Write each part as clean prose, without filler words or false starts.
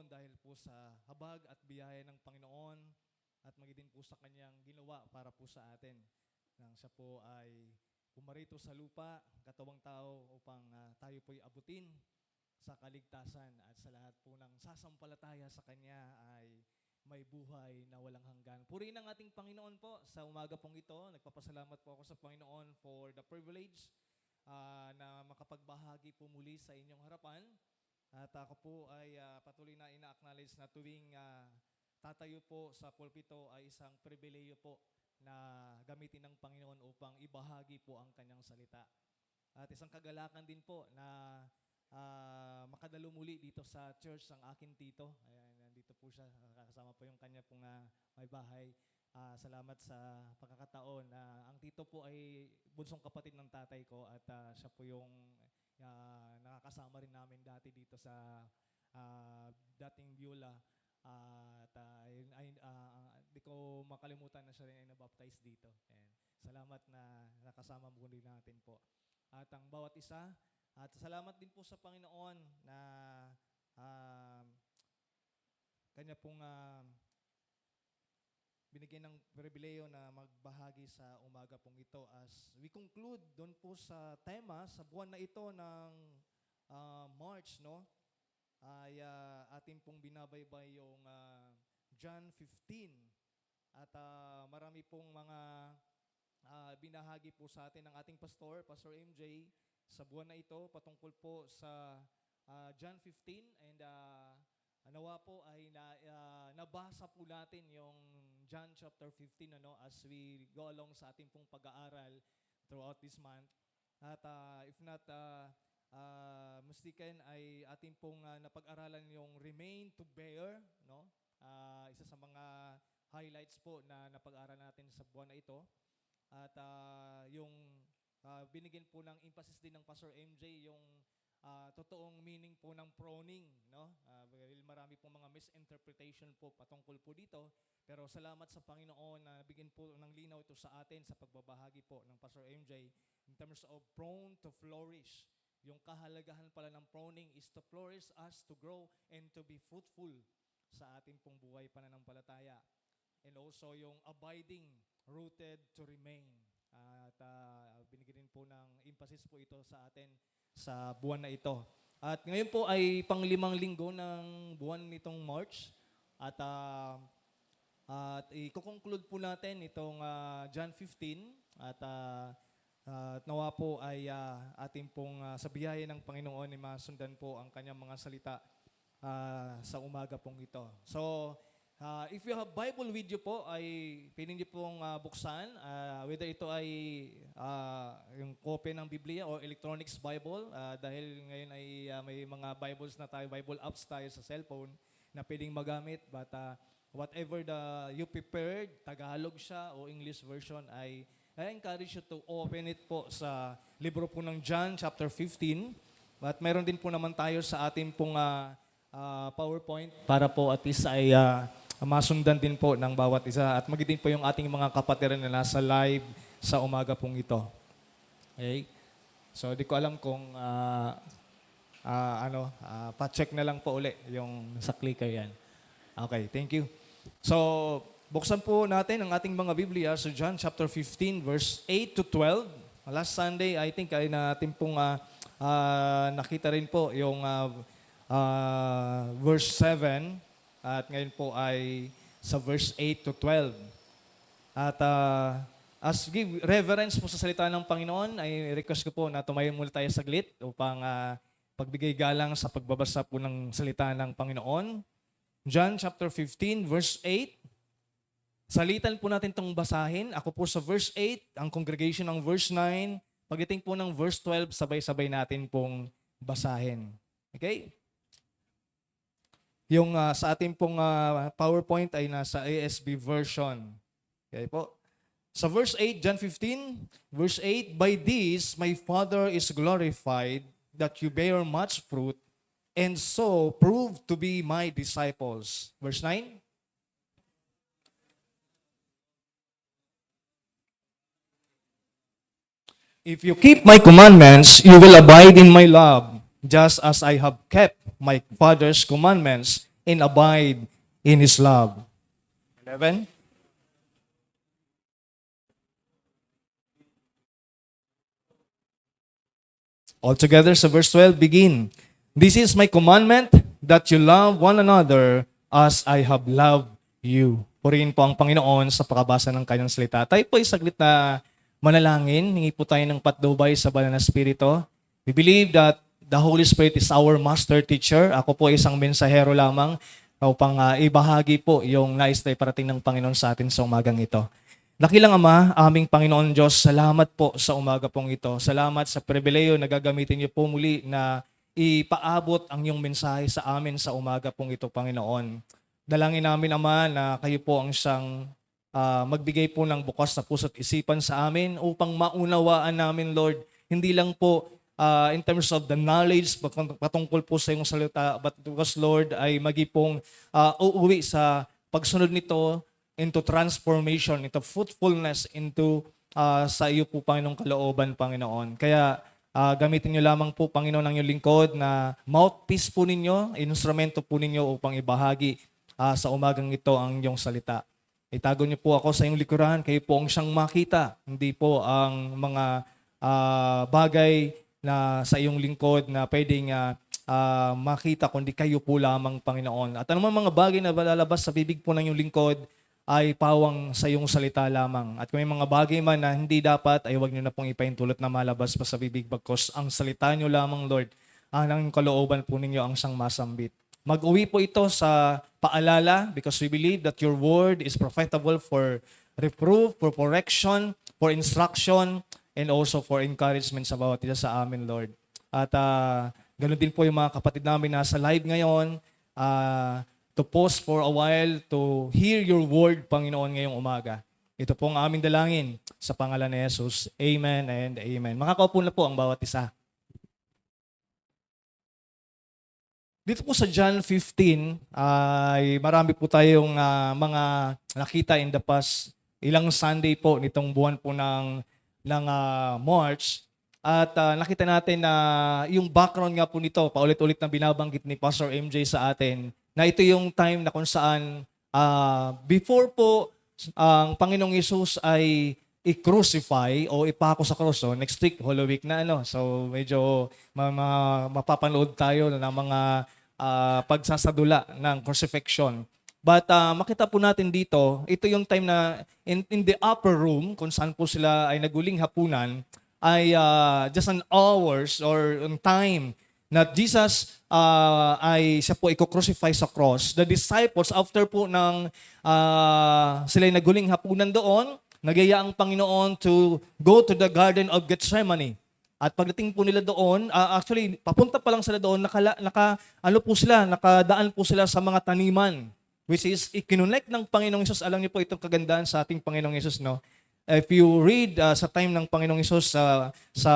Panginoon dahil po sa habag at biyaya ng Panginoon at maging po sa kanyang ginawa para po sa atin. Nang siya po ay pumarito sa lupa, katawang tao upang tayo po'y abutin sa kaligtasan at sa lahat po ng sasampalataya sa kanya ay may buhay na walang hanggan. Purihin ang ating Panginoon po sa umaga pong ito. Nagpapasalamat po ako sa Panginoon for the privilege na makapagbahagi po muli sa inyong harapan. At ako po ay patuloy na ina-acknowledge na tuwing tatayo po sa pulpito ay isang pribileyo po na gamitin ng Panginoon upang ibahagi po ang kanyang salita. At isang kagalakan din po na makadalo muli dito sa church ng aking tito. Ayan, nandito po siya, kasama po yung kanya pong may bahay. Salamat sa pagkakataon. Ang tito po ay bunsong kapatid ng tatay ko at siya po yung nakakasama rin namin dati dito sa dating Beulah. Di ko makalimutan na siya rin ay nabaptize dito. And salamat na nakasama muli natin po. At ang bawat isa, at salamat din po sa Panginoon na kanya pong binigyan ng pribileyo na magbahagi sa umaga pong ito as we conclude doon po sa tema sa buwan na ito ng March, no? Ay ating pong binabaybay yung John 15 at marami pong mga binahagi po sa atin ng ating pastor, Pastor MJ, sa buwan na ito patungkol po sa John 15 and nawa po ay nabasa po natin yung John chapter 15 as we go along sa ating pong pag-aaral throughout this month. At if not mistaken ay ating pong napag-aralan yung remain to bear, no? Isa sa mga highlights po na napag-aralan natin sa buwan na ito. At yung binigyan po ng emphasis din ng Pastor MJ yung totoong meaning po ng proning, no? Marami pong mga misinterpretation po patungkol po dito. Pero salamat sa Panginoon na bigyan po ng linaw ito sa atin sa pagbabahagi po ng Pastor MJ in terms of prone to flourish. Yung kahalagahan pala ng proning is to flourish us, to grow, and to be fruitful sa ating pong buhay pananampalataya. And also yung abiding, rooted to remain. At binigyan din po ng emphasis po ito sa atin sa buwan na ito. At ngayon po ay pang-5 linggo ng buwan nitong March. At i-conclude po natin itong John 15. At nawa po ay ating pong sa biyaya ng Panginoon ay masundan po ang kanyang mga salita sa umaga pong ito. So, if you have Bible with you po, ay pwede niyo pong buksan. Whether ito ay yung copy ng Biblia o electronics Bible. Dahil ngayon ay may mga Bibles na tayo, Bible apps tayo sa cellphone na pwedeng magamit. But whatever you prepared, Tagalog siya o English version, I encourage you to open it po sa libro po ng John chapter 15. But meron din po naman tayo sa ating pong PowerPoint para po at least ay masundan din po ng bawat isa at magiging po yung ating mga kapatiran na nasa live sa umaga pong ito. Okay? So, di ko alam kung pa-check na lang po uli yung sa clicker yan. Okay, thank you. So, buksan po natin ang ating mga Biblia sa John chapter 15 verse 8 to 12. Last Sunday, I think ay natin pong nakita rin po yung verse 7 at ngayon po ay sa verse 8 to 12. At as give reverence po sa salita ng Panginoon, ay request ko po na tumayo muna tayo saglit upang pagbigay galang sa pagbabasa po ng salita ng Panginoon. John chapter 15 verse 8. Salitan po natin itong basahin. Ako po sa verse 8, ang congregation ng verse 9. Pagdating po ng verse 12, sabay-sabay natin pong basahin. Okay? Yung sa ating pong PowerPoint ay nasa ASB version. Okay po. Sa verse 8, John 15, verse 8, by this my Father is glorified, that you bear much fruit, and so prove to be my disciples. Verse 9. If you keep my commandments, you will abide in my love, just as I have kept my Father's commandments and abide in His love. 11. Altogether sa verse 12, begin. This is my commandment, that you love one another as I have loved you. Purihin po ang Panginoon sa pakabasa ng kanyang salita. Tayo po ay saglit na manalangin. Hingi po tayo ng patnubay sa banal na Espiritu. We believe that the Holy Spirit is our master teacher. Ako po ay isang mensahero lamang upang ibahagi po yung nais na iparating ng Panginoon sa atin sa umagang ito. Dakilang Ama, aming Panginoon Diyos, salamat po sa umaga pong ito. Salamat sa pribileyo na gagamitin niyo po muli na ipaabot ang iyong mensahe sa amin sa umaga pong ito, Panginoon. Dalangin namin, Ama, na kayo po ang siyang magbigay po ng bukas na puso't isipan sa amin upang maunawaan namin, Lord, hindi lang po in terms of the knowledge patungkol po sa iyong salita, but because, Lord, ay magipong uuwi sa pagsunod nito into transformation, into fruitfulness, into sa iyo po, Panginoong kalooban, Panginoon. Kaya gamitin niyo lamang po, Panginoon, ang iyong lingkod na mouthpiece po ninyo, instrumento po ninyo upang ibahagi sa umagang ito ang iyong salita. Itago niyo po ako sa iyong likuran, kayo po ang siyang makita, hindi po ang mga bagay na sa iyong lingkod na pwedeng makita, kundi kayo po lamang, Panginoon. At anumang mga bagay na lalabas sa bibig po ng iyong lingkod ay pawang sa iyong salita lamang. At kung may mga bagay man na hindi dapat, ay huwag niyo na pong ipaintulot na malabas pa sa bibig, bagkos ang salita niyo lamang, Lord, ang kalooban po ninyo ang siyang masambit. Mag-uwi po ito sa paalala because we believe that your word is profitable for reproof, for correction, for instruction, and also for encouragement sa bawat isa sa amin, Lord. At ganoon din po yung mga kapatid namin nasa live ngayon, to pause for a while to hear your word, Panginoon, ngayong umaga. Ito po ang aming dalangin sa pangalan ni Jesus. Amen and amen. Makakaupo na po ang bawat isa. Dito po sa John 15, ay marami po tayong mga nakita in the past ilang Sunday po nitong buwan po ng March. At nakita natin na yung background nga po nito, paulit-ulit na binabanggit ni Pastor MJ sa atin, na ito yung time na kung saan before po ang Panginoong Hesus ay i-crucify o ipako sa cross. So next week, Holy Week na So medyo mapapanood tayo ng mga pagsasadula ng crucifixion. But makita po natin dito, ito yung time na in the upper room, kung saan po sila ay naguling hapunan, ay just an hours or on time na Jesus ay siya po i-crucify sa cross. The disciples, after po ng sila naguling hapunan doon, nagyaya ang Panginoon to go to the Garden of Gethsemane. At pagdating po nila doon, actually, papunta pa lang sila doon, nakadaan po sila sa mga taniman, which is, ikinonect ng Panginoong Hesus. Alam niyo po itong kagandahan sa ating Panginoong Hesus, no? If you read sa time ng Panginoong Hesus sa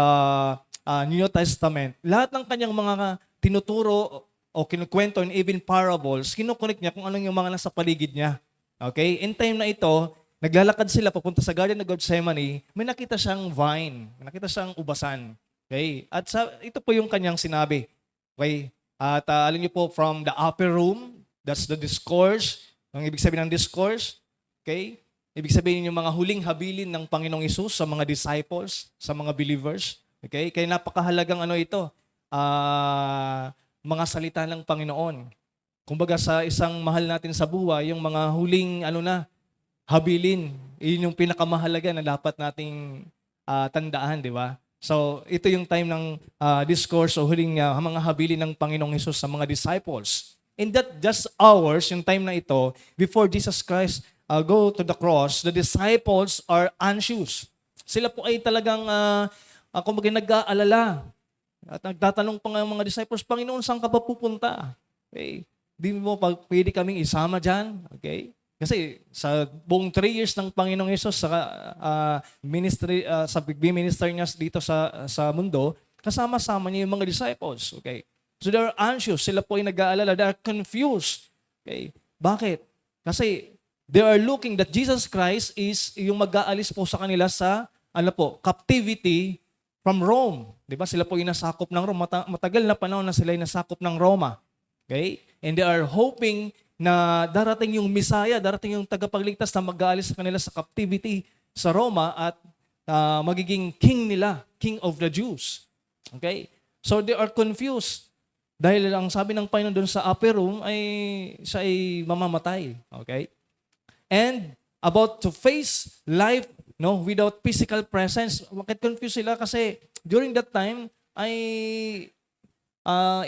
New Testament, lahat ng kanyang mga tinuturo o kinukwento and even parables, kinukonek niya kung anong yung mga nasa paligid niya. Okay? In time na ito, naglalakad sila papunta sa Garden of Gethsemane, may nakita siyang vine, may nakita siyang ubasan. Okay? At ito po yung kanyang sinabi. Okay? At alam niyo po, from the upper room, that's the discourse. Ang ibig sabihin ng discourse, okay? Ibig sabihin yung mga huling habilin ng Panginoong Hesus sa mga disciples, sa mga believers. Okay? Kaya napakahalagang ito, mga salita ng Panginoon. Kumbaga sa isang mahal natin sa buhay, yung mga huling habilin, yun yung pinakamahalaga na dapat nating tandaan, di ba? So, ito yung time ng discourse o huling mga habilin ng Panginoong Hesus sa mga disciples. In that just hours, yung time na ito, before Jesus Christ go to the cross, the disciples are anxious. Sila po ay talagang, kumbaga nag-aalala. At nagtatanong pa nga mga disciples, Panginoon, saan ka ba pupunta? Okay. Di mo pwede kaming isama dyan? Okay. Kasi sa buong 3 years ng Panginoong Hesus sa ministry, sa minister niya dito sa mundo, kasama-sama niya yung mga disciples. Okay. So they're anxious. Sila po ay nag-aalala. They're confused. Okay. Bakit? Kasi they are looking that Jesus Christ is yung mag-aalis po sa kanila sa captivity from Rome. Di ba? Sila po yung nasakop ng Rome. Matagal na panahon na sila yung nasakop ng Roma. Okay? And they are hoping na darating yung Messiah, darating yung tagapagligtas na mag-aalis sa kanila sa captivity sa Roma at magiging king nila, king of the Jews. Okay? So they are confused. Dahil ang sabi ng Panginoon doon sa upper room ay siya ay mamamatay. Okay? And about to face life without physical presence. Bakit confused sila? Kasi during that time ay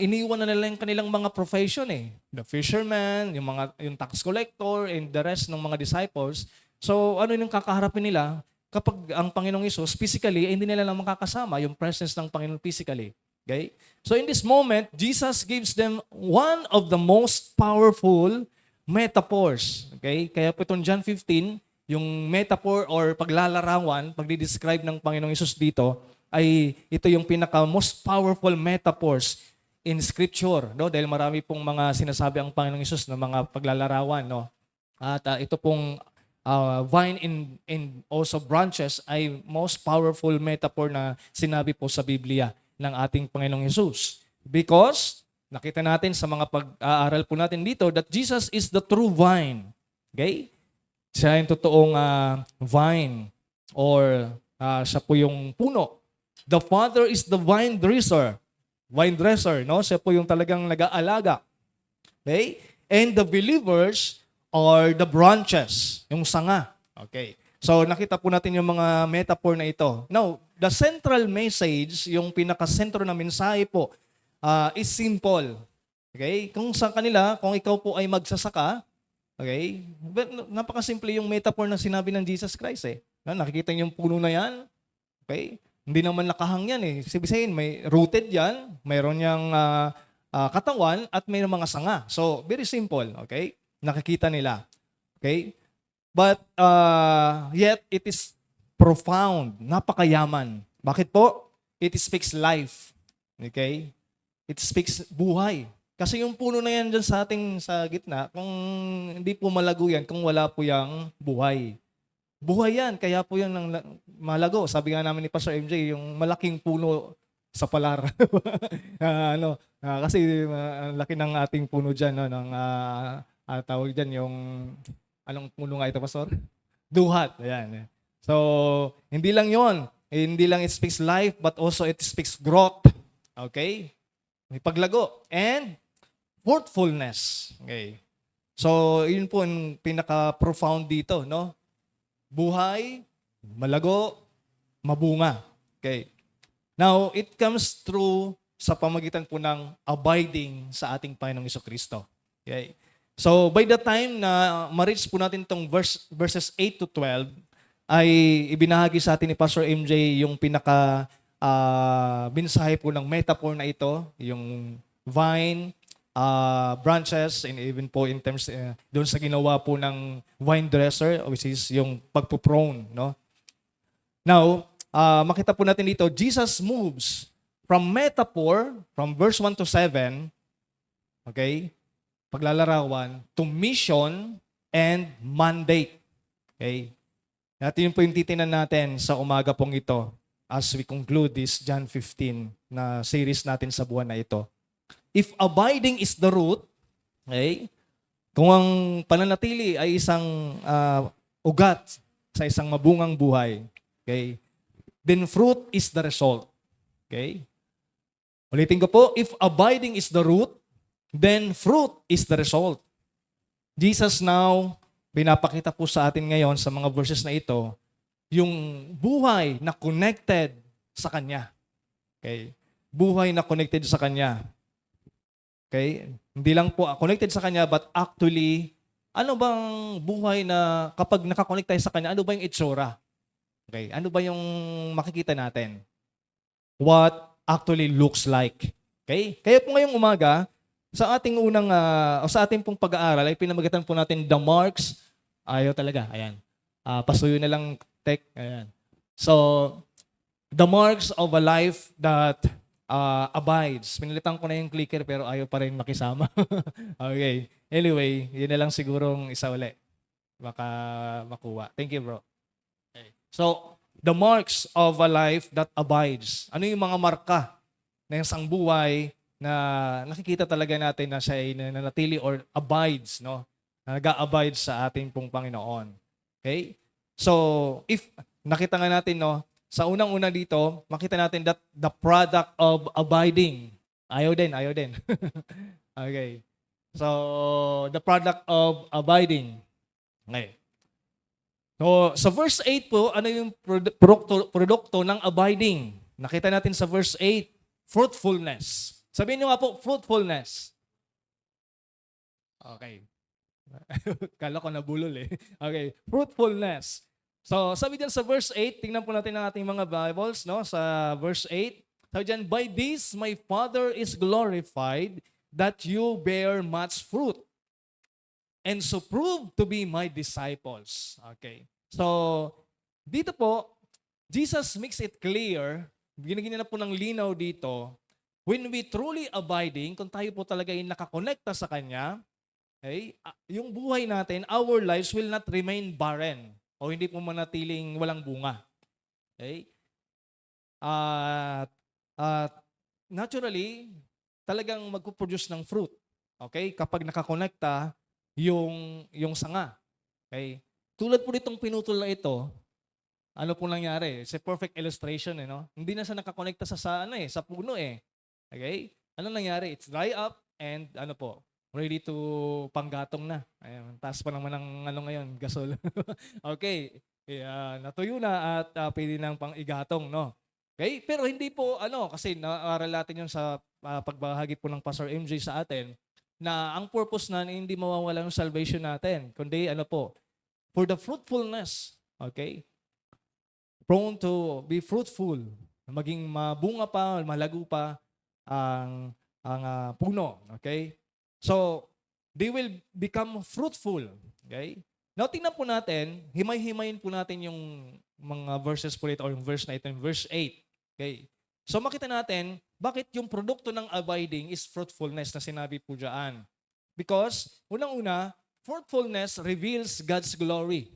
iniwan na nila yung kanilang mga profession eh. The fisherman, yung tax collector, and the rest ng mga disciples. So ano yung kakaharapin nila kapag ang Panginoong Hesus physically hindi nila lang makakasama yung presence ng Panginoon physically. Okay? So in this moment, Jesus gives them one of the most powerful metaphors. Okay? Kaya po itong John 15, yung metaphor or paglalarawan, pagdi-describe ng Panginoong Hesus dito, ay ito yung pinaka most powerful metaphors in Scripture, no? Dahil marami pong mga sinasabi ang Panginoong Hesus na mga paglalarawan, no? At ito pong vine and also branches ay most powerful metaphor na sinabi po sa Biblia ng ating Panginoong Hesus. Because nakita natin sa mga pag-aaral po natin dito that Jesus is the true vine. Okay? Siya yung totoong vine or siya po yung puno. The Father is the vine dresser. Vine dresser, no? Siya po yung talagang nag-aalaga. Okay? And the believers are the branches, yung sanga. Okay. So nakita po natin yung mga metaphor na ito. Now, the central message, yung pinaka-sentro na mensahe po, is simple. Okay? Kung sa kanila, kung ikaw po ay magsasaka, okay? But, napakasimple yung metaphor na sinabi ng Jesus Christ eh. Nakikita niyo yung puno na yan? Okay? Hindi naman nakahang yan eh. Sabihin, may rooted yan, mayroon niyang katawan, at may mga sanga. So, very simple, okay? Nakikita nila. Okay? But, yet, it is profound, napakayaman. Bakit po? It speaks life. Okay? It speaks buhay. Kasi yung puno na yan dyan sa ating sa gitna, kung hindi po malago yan, kung wala po yung buhay. Buhay yan, kaya po yan malago. Sabi nga namin ni Pastor MJ, yung malaking puno sa palar. Kasi laki ng ating puno dyan, no, ng tawag dyan, yung, anong puno nga ito, Pastor? Duhat. Ayan. So, hindi lang yon. Hindi lang it speaks life, but also it speaks growth. Okay? May paglago. And fruitfulness. Okay. So, yun po yung pinaka-profound dito, no? Buhay, malago, mabunga. Okay. Now, it comes through sa pamagitan po ng abiding sa ating Panginoong Jesucristo. Okay. So, by the time na ma-reach po natin itong verses 8 to 12, ay ibinahagi sa atin ni Pastor MJ yung pinaka mensahe po ng metaphor na ito, yung vine, branches, and even po in terms doon sa ginawa po ng vine dresser, which is yung pagpuprone, no? Now, makita po natin dito, Jesus moves from metaphor, from verse 1 to 7, okay, paglalarawan, to mission and mandate. Okay? At yun po yung titinan natin sa umaga pong ito as we conclude this John 15 na series natin sa buwan na ito. If abiding is the root, okay, kung ang pananatili ay isang ugat sa isang mabungang buhay, okay, then fruit is the result. Okay? Ulitin ko po, if abiding is the root, then fruit is the result. Jesus now, pinapakita po sa atin ngayon sa mga verses na ito, yung buhay na connected sa Kanya. Okay? Buhay na connected sa Kanya. Okay? Hindi lang po connected sa Kanya, but actually, ano bang buhay na kapag nakakonect tayo sa Kanya, ano ba yung itsura? Okay? Ano ba yung makikita natin? What actually looks like. Okay? Kaya po ngayong umaga, sa ating unang, sa ating pong pag-aaral, ay pinamagatan po natin the marks. Ayaw talaga. Ayan. Pasuyo na lang, tech. Ayan. So, the marks of a life that abides. Pinilitan ko na yung clicker pero ayaw pa rin makisama. Okay. Anyway, yun na lang sigurong isa uli. Baka makuha. Thank you, bro. Okay. So, the marks of a life that abides. Ano yung mga marka na isang buhay na nakikita talaga natin na siya ay nananatili or abides, no? Nag-a-abide sa ating pong Panginoon. Okay? So, if nakita nga natin, no, sa unang-una dito, makita natin that the product of abiding. Ayaw din, ayaw din. Okay. So, the product of abiding. Okay. So, sa verse 8 po, ano yung produkto ng abiding? Nakita natin sa verse 8, fruitfulness. Sabihin nyo nga po, fruitfulness. Okay. Kala ko nabulol eh. Okay, fruitfulness. So, sabi dyan sa verse 8, tingnan po natin ang ating mga Bibles, no? Sa verse 8, sabi dyan, by this my Father is glorified, that you bear much fruit, and so prove to be my disciples. Okay. So, dito po, Jesus makes it clear, binigyan na po ng linaw dito, when we truly abiding, kung tayo po talaga ay nakakonekta sa Kanya, okay, yung buhay natin, our lives will not remain barren o hindi po manatiling walang bunga. Okay? Naturally, talagang magpo-produce ng fruit. Okay? Kapag nakakonekta yung sanga. Okay? Tulad po nitong pinutol na ito, ano po nangyari? It's a perfect illustration, eh, no? Hindi na siya nakakonekta sa puno eh. Okay? Ano nangyari? It's dry up and ano po, ready to panggatong na. Ayun, taas pa naman ng ano ngayon, gasol. Okay. Natuyo na at pwede nang pang igatong, no? Okay? Pero hindi po kasi naaral natin 'yung sa pagbahagi po ng Pastor MJ sa atin na ang purpose na hindi mawawala yung salvation natin, kundi for the fruitfulness. Okay? Prone to be fruitful, maging mabunga pa, malago pa ang puno. Okay? So, they will become fruitful. Okay? Now, tingnan po natin, himay-himayin po natin yung mga verses po ito, or yung verse na ito, yung verse 8. Okay? So, makita natin, bakit yung produkto ng abiding is fruitfulness na sinabi po dyan. Because, unang-una, fruitfulness reveals God's glory.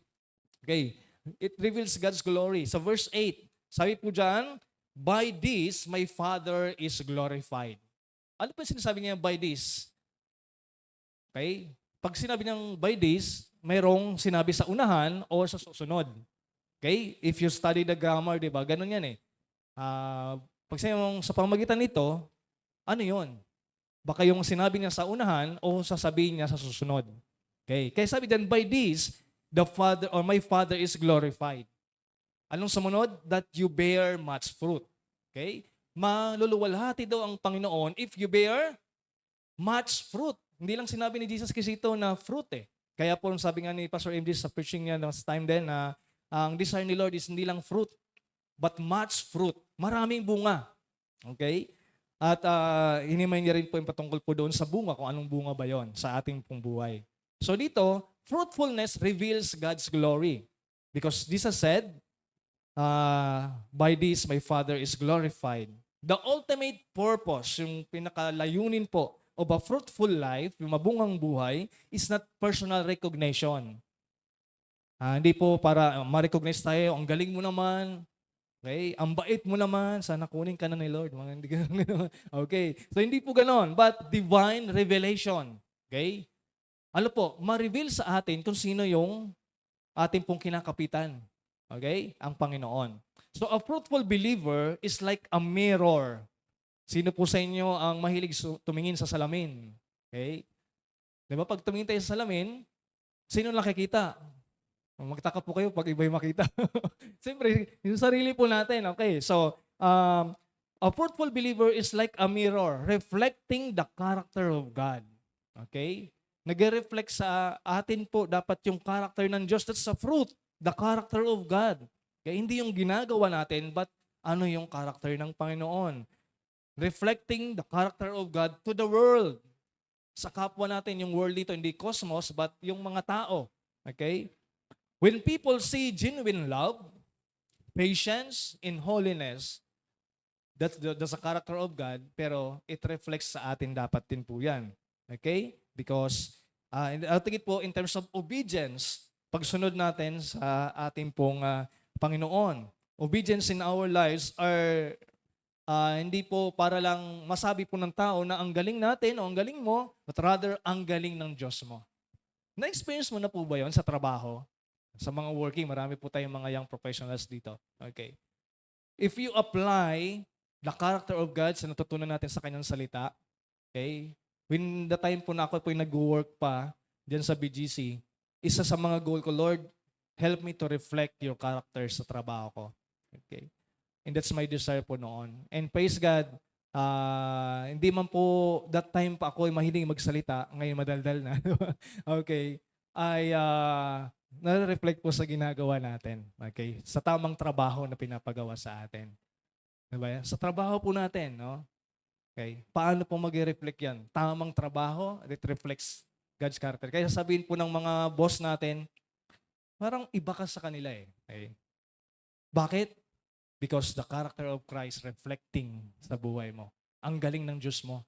Okay? It reveals God's glory. Sa verse 8, sabi po dyan, by this, my Father is glorified. Ano po yung sinasabi niya by this? Okay? Pag sinabi niyang by this, mayroong sinabi sa unahan o sa susunod. Okay? If you study the grammar, di ba? Ganun yan eh. Pag sinabi mong sa pamagitan nito, ano yon? Baka yung sinabi niya sa unahan o sasabihin niya sa susunod. Okay? Kaya sabi dyan, by this, the Father or my Father is glorified. Anong sumunod? That you bear much fruit. Okay? Maluluwalhati daw ang Panginoon if you bear much fruit. Hindi lang sinabi ni Jesus Cristo na fruit eh. Kaya po sabi nga ni Pastor MD sa preaching niya last time din na ang desire ni Lord is hindi lang fruit, but much fruit. Maraming bunga. Okay? At hinimay niya rin po yung patungkol po doon sa bunga, kung anong bunga ba yon sa ating pong buhay. So dito, fruitfulness reveals God's glory. Because Jesus said, by this my Father is glorified. The ultimate purpose, yung pinakalayunin po, of a fruitful life, yung mabungang buhay, is not personal recognition. Hindi po para ma-recognize tayo, ang galing mo naman, okay, ang bait mo naman, sana kunin ka na ni Lord. Hindi ganun. Okay, so hindi po ganon, but divine revelation. Okay? Ano po, ma-reveal sa atin kung sino yung ating pong kinakapitan. Okay? Ang Panginoon. So a fruitful believer is like a mirror. Sino po sa inyo ang mahilig tumingin sa salamin? Okay? Di ba pag tumingin tayo sa salamin, sino nakikita? Magtaka po kayo pag iba yung makita. Siyempre, yung sarili po natin. Okay, so a fruitful believer is like a mirror reflecting the character of God. Okay? Nag-reflect sa atin po dapat yung character ng Diyos. That's a fruit, the character of God. Kaya hindi yung ginagawa natin, but ano yung character ng Panginoon. Reflecting the character of God to the world. Sa kapwa natin, yung world dito, hindi cosmos, but yung mga tao. Okay? When people see genuine love, patience, and holiness, that's the character of God, pero it reflects sa atin dapat din po yan. Okay? Because, I'll take it po in terms of obedience, pagsunod natin sa ating pong Panginoon. Obedience in our lives are Hindi po para lang masabi po ng tao na ang galing natin o ang galing mo, but rather ang galing ng Diyos mo. Na-experience mo na po ba yon sa trabaho? Sa mga working, marami po tayong mga young professionals dito. Okay. If you apply the character of God sa natutunan natin sa kanyang salita, okay, when the time po na ako po yung nag-work pa dyan sa BGC, isa sa mga goal ko, Lord, help me to reflect your character sa trabaho ko. Okay. And that's my desire po noon. And praise God, hindi man po that time pa ako ay mahiling magsalita, ngayon madaldal na. Okay. Ay na-reflect po sa ginagawa natin. Okay? Sa tamang trabaho na pinapagawa sa atin. Diba? Sa trabaho po natin, no? Okay? Paano po mag-reflect yan? Tamang trabaho, it reflects God's character. Kaya sabihin po ng mga boss natin, parang iba ka sa kanila eh. Okay? Bakit? Because the character of Christ reflecting sa buhay mo. Ang galing ng Diyos mo.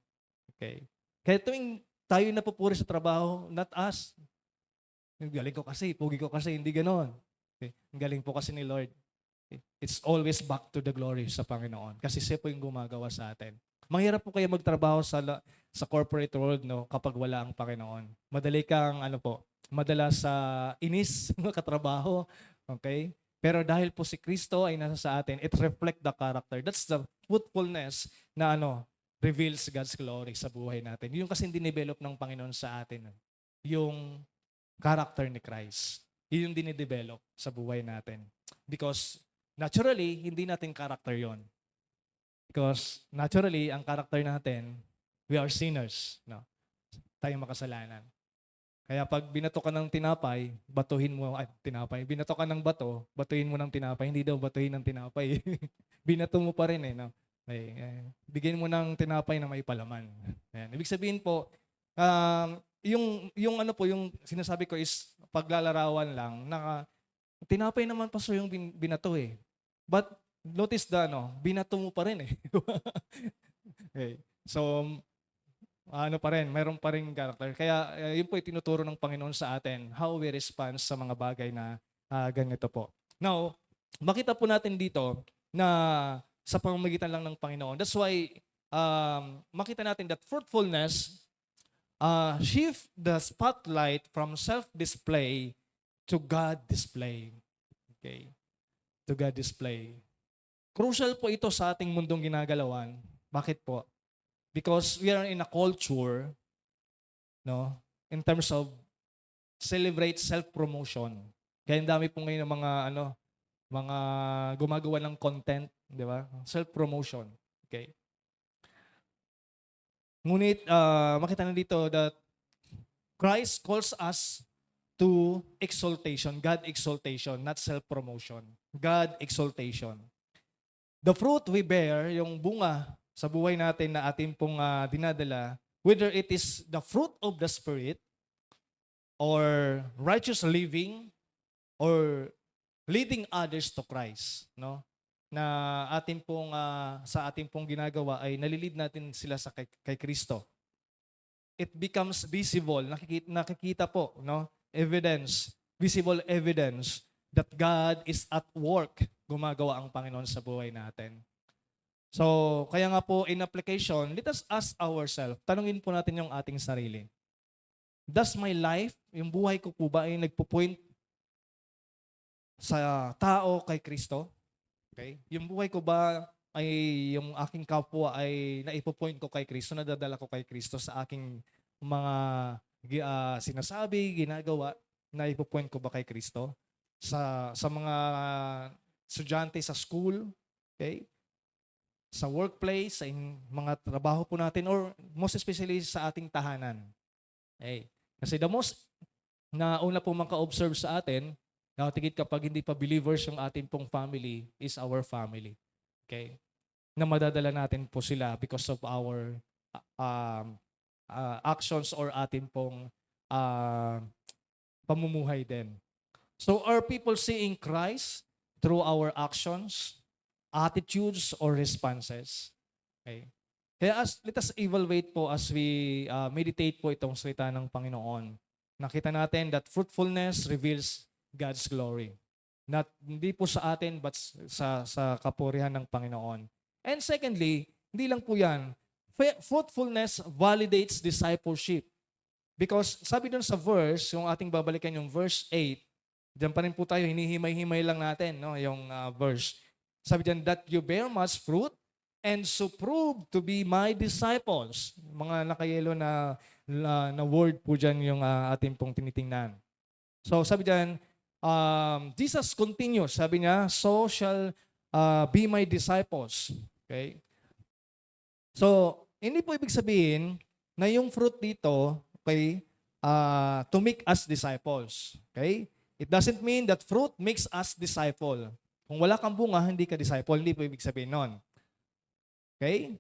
Okay? Kaya tuwing tayo napupuri sa trabaho, not us. Ang galing ko kasi, pugi ko kasi, hindi ganoon. Okay? Ang galing po kasi ni Lord. Okay? It's always back to the glory sa Panginoon. Kasi siya po yung gumagawa sa atin. Mahirap po kayo magtrabaho sa corporate world, no, kapag wala ang Panginoon. Madali kang, madala sa inis, katrabaho. Okay? Pero dahil po si Kristo ay nasa sa atin, it reflect the character. That's the fruitfulness na reveals God's glory sa buhay natin. Yung kasi dinevelop ng Panginoon sa atin. Yung character ni Christ. Yun yung dinidevelop sa buhay natin. Because naturally, hindi natin character yon. Because naturally, ang character natin, we are sinners. No? Tayong makasalanan. Kaya pag binato ka ng tinapay, batuhin mo, binato ka ng bato, batuhin mo ng tinapay, hindi daw batuhin ng tinapay. Binato mo pa rin eh. No? Bigyan mo ng tinapay na may palaman. Ayan. Ibig sabihin po, yung sinasabi ko is paglalarawan lang na tinapay naman paso yung binato eh. But notice binato mo pa rin eh. Okay. So pa rin, mayroon pa rin character. Kaya yun po yung tinuturo ng Panginoon sa atin, how we respond sa mga bagay na ganito po. Now, makita po natin dito na sa pamamagitan lang ng Panginoon. That's why makita natin that fruitfulness shift the spotlight from self-display to God display. Okay? To God display. Crucial po ito sa ating mundong ginagalawan. Bakit po? Because we are in a culture, no, in terms of celebrate self-promotion. Kaya ang dami po ngayon ng mga gumagawa ng content, di ba? Self-promotion. Okay? Ngunit makita na dito that Christ calls us to exaltation, God exaltation, not self-promotion. God exaltation. The fruit we bear, yung bunga sa buhay natin na ating pong dinadala, whether it is the fruit of the Spirit or righteous living or leading others to Christ, no? Na atin pong sa ating pong ginagawa ay nalilid natin sila sa kay Kristo. It becomes visible, nakikita po, no? Evidence, visible evidence that God is at work, gumagawa ang Panginoon sa buhay natin. So, kaya nga po in application, let us ask ourselves, tanungin po natin yung ating sarili. Does my life, yung buhay ko po ba ay nagpo-point sa tao kay Kristo? Okay? Yung buhay ko ba ay yung aking kapwa ay naipo-point ko kay Kristo, nadadala ko kay Kristo sa aking mga sinasabi, ginagawa, naipo-point ko ba kay Kristo? Sa mga estudyante sa school, okay? Sa workplace, sa mga trabaho po natin, or most especially sa ating tahanan. Okay. Kasi the most na una po maka-observe sa atin, nakatigit kapag hindi pa believers yung ating pong family, is our family. Okay? Na madadala natin po sila because of our actions or ating pong pamumuhay din. So are people seeing Christ through our actions, attitudes, or responses? Okay. Kaya let us evaluate po as we meditate po itong salita ng Panginoon. Nakita natin that fruitfulness reveals God's glory. Hindi po sa atin but sa kapurihan ng Panginoon. And secondly, hindi lang po yan, fruitfulness validates discipleship. Because sabi dun sa verse, yung ating babalikan yung verse 8, diyan pa rin po tayo, hinihimay-himay lang natin, no, yung verse. Sabi diyan, that you bear much fruit and so prove to be my disciples. Mga nakayelo na word po dyan yung ating pong tinitingnan. So sabi diyan, Jesus continues, sabi niya, so shall be my disciples. Okay? So, hindi po ibig sabihin na yung fruit dito, okay, to make us disciples. Okay? It doesn't mean that fruit makes us disciple. Kung wala kang bunga, hindi ka disciple. Hindi po ibig sabihin nun. Okay?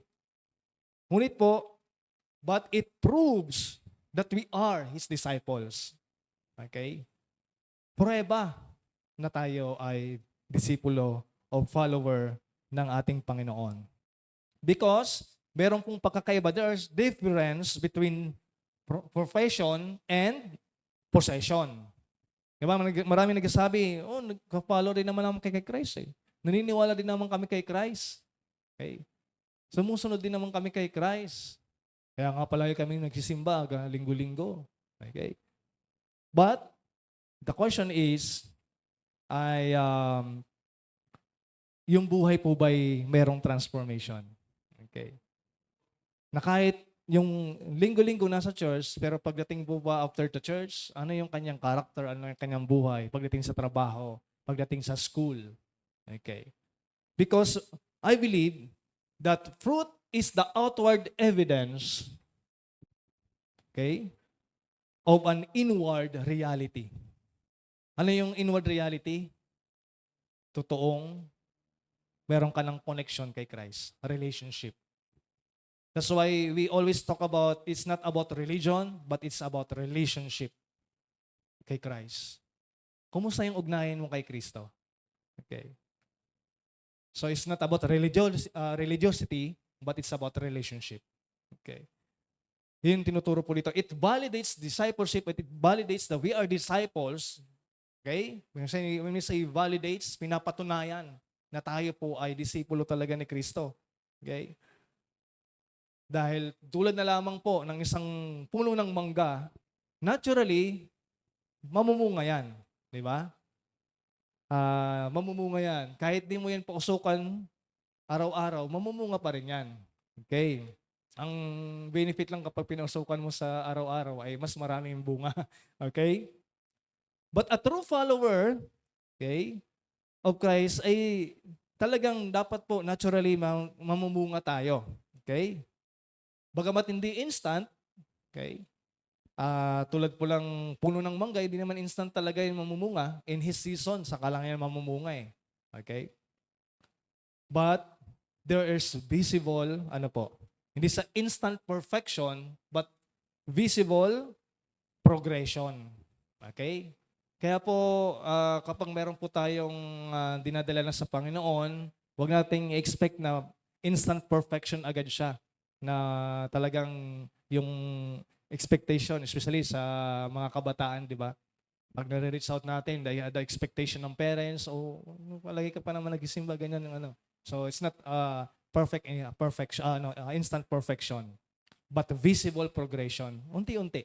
Ngunit po, but it proves that we are His disciples. Okay? Prueba na tayo ay disipulo o follower ng ating Panginoon. Because meron pong pagkakaiba. There's difference between profession and possession. Diba? Marami nagsasabi, nagka-follow rin naman naman kay Christ. Naniniwala din naman kami kay Christ. Okay? Sumusunod din naman kami kay Christ. Kaya nga palagi kami nagsisimba linggo-linggo. Okay? But, the question is, yung buhay po ba'y merong transformation? Okay. Na kahit yung linggo-linggo nasa church, pero pagdating po ba after the church, ano yung kanyang character, ano yung kanyang buhay, pagdating sa trabaho, pagdating sa school. Okay. Because I believe that fruit is the outward evidence, okay, of an inward reality. Ano yung inward reality? Totoong meron ka ng connection kay Christ, a relationship. That's why we always talk about, it's not about religion, but it's about relationship kay Christ. Kumusta yung ugnayan mo kay Kristo? Okay. So it's not about religiosity, but it's about relationship. Okay. Yun tinuturo po dito. It validates discipleship, it validates that we are disciples. Okay? When we say validates, pinapatunayan na tayo po ay disipulo talaga ni Kristo. Okay? Dahil tulad na lamang po ng isang puno ng mangga, naturally, mamumunga yan. Di ba? Mamumunga yan. Kahit di mo yan pausukan araw-araw, mamumunga pa rin yan. Okay? Ang benefit lang kapag pinausukan mo sa araw-araw ay mas maraming bunga. Okay? But a true follower, okay, of Christ ay talagang dapat po naturally mamumunga tayo. Okay? Bagamat hindi instant, okay? Tulad po lang puno ng mangga, hindi naman instant talaga yung mamumunga. In His season, saka lang yan mamumunga eh. Okay? But there is visible, hindi sa instant perfection, but visible progression. Okay? Kaya po, kapag meron po tayong dinadala na sa Panginoon, huwag nating expect na instant perfection agad siya. Na talagang yung expectation, especially sa mga kabataan, di ba? Pag nare-reach out natin, the expectation ng parents, palagi ka pa naman nagisimba, ganyan ng ano. So it's not instant perfection, but visible progression. Unti-unti.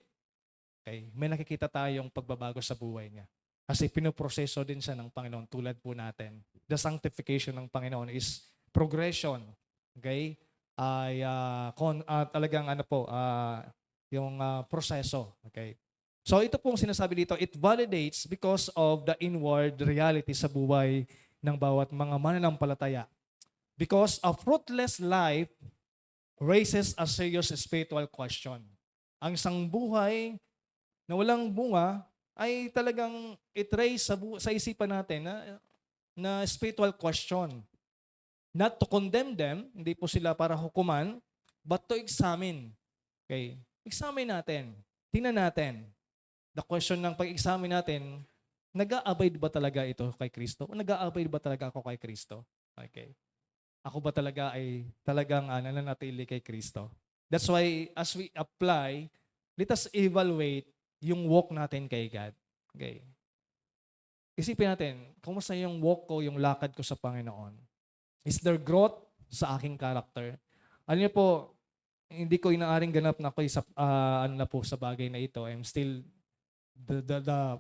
Okay? May nakikita tayong pagbabago sa buhay niya. Kasi pinoproseso din siya ng Panginoon tulad po natin. The sanctification ng Panginoon is progression. Okay? Ay talagang yung proseso. Okay? So ito pong sinasabi dito, it validates because of the inward reality sa buhay ng bawat mga mananampalataya. Because a fruitless life raises a serious spiritual question. Ang isang buhay na walang bunga ay talagang it raise sa isipan natin na spiritual question. Not to condemn them, hindi po sila para hukuman, but to examine. Okay? Examine natin. Tingnan natin. The question ng pag-examine natin, nag-a-abide ba talaga ito kay Kristo? O nag-a-abide ba talaga ako kay Kristo? Okay. Ako ba talaga ay talagang nananatili kay Kristo? That's why as we apply, let us evaluate yung walk natin kay God. Okay. Isipin natin, kumusta yung walk ko, yung lakad ko sa Panginoon? Is there growth sa aking character. Alam niyo po, hindi ko inaaring ganap na ako sa ano na po sa bagay na ito. I'm still the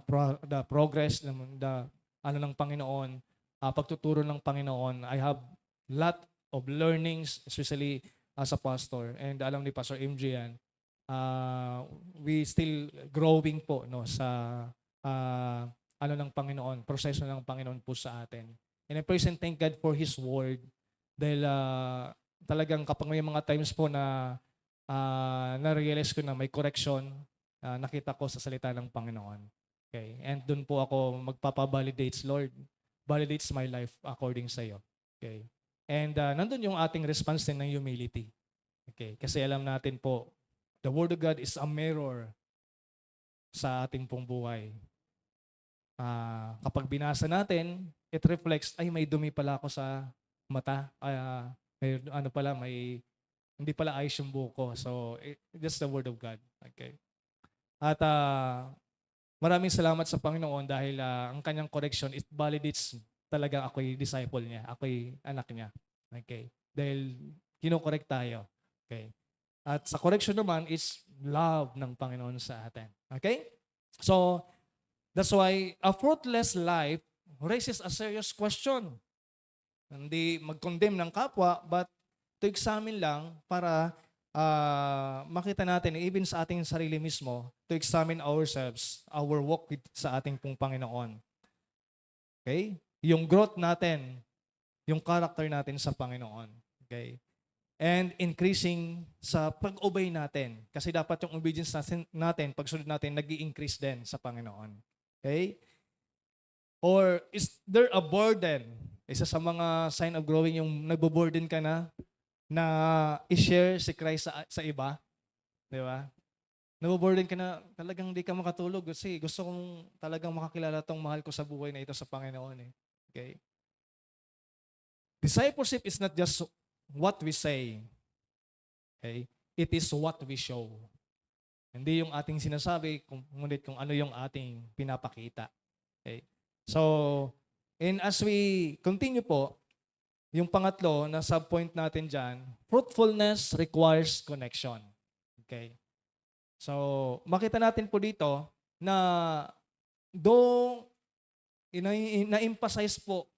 progress the ano ng Panginoon, pagtuturo ng Panginoon. I have lot of learnings, especially as a pastor. And alam ni Pastor MJ yan, we still growing po no sa ano ng Panginoon, proseso ng Panginoon po sa atin. And I praise and thank God for His Word dahil talagang kapag may mga times po na na-realize ko na may correction, nakita ko sa salita ng Panginoon. Okay? And doon po ako magpapa-validates, Lord. Validates my life according sa iyo. Okay? And nandun yung ating response din ng humility. Okay? Kasi alam natin po, the Word of God is a mirror sa ating pong buhay. Kapag binasa natin, it reflects, ay may dumi pala ako sa mata. May ano pala, may hindi pala ayos yung buko. So, just the Word of God. Okay? At maraming salamat sa Panginoon dahil ang kanyang correction, it validates talaga ako'y disciple niya. Ako'y anak niya. Okay? Dahil kinokorek tayo. Okay? At sa correction naman is love ng Panginoon sa atin. Okay? So, that's why a fruitless life raises a serious question. Hindi mag-condemn ng kapwa, but to examine lang para makita natin, even sa ating sarili mismo, to examine ourselves, our walk sa ating pong Panginoon. Okay? Yung growth natin, yung character natin sa Panginoon. Okay? And increasing sa pag-obey natin. Kasi dapat yung obedience natin, pagsunod natin, nag-i-increase din sa Panginoon. Okay? Or is there a burden? Isa sa mga sign of growing yung nagbo-burden ka na i-share si Christ sa iba. Di ba? Naboburden ka na talagang hindi ka makatulog kasi gusto kong talagang makakilala tong mahal ko sa buhay na ito sa Panginoon. Okay? Discipleship is not just what we say. Okay? It is what we show. Hindi yung ating sinasabi, ngunit kung ano yung ating pinapakita. Okay? So, as we continue po, yung pangatlo na subpoint natin dyan, fruitfulness requires connection. Okay? So, makita natin po dito na na-emphasize po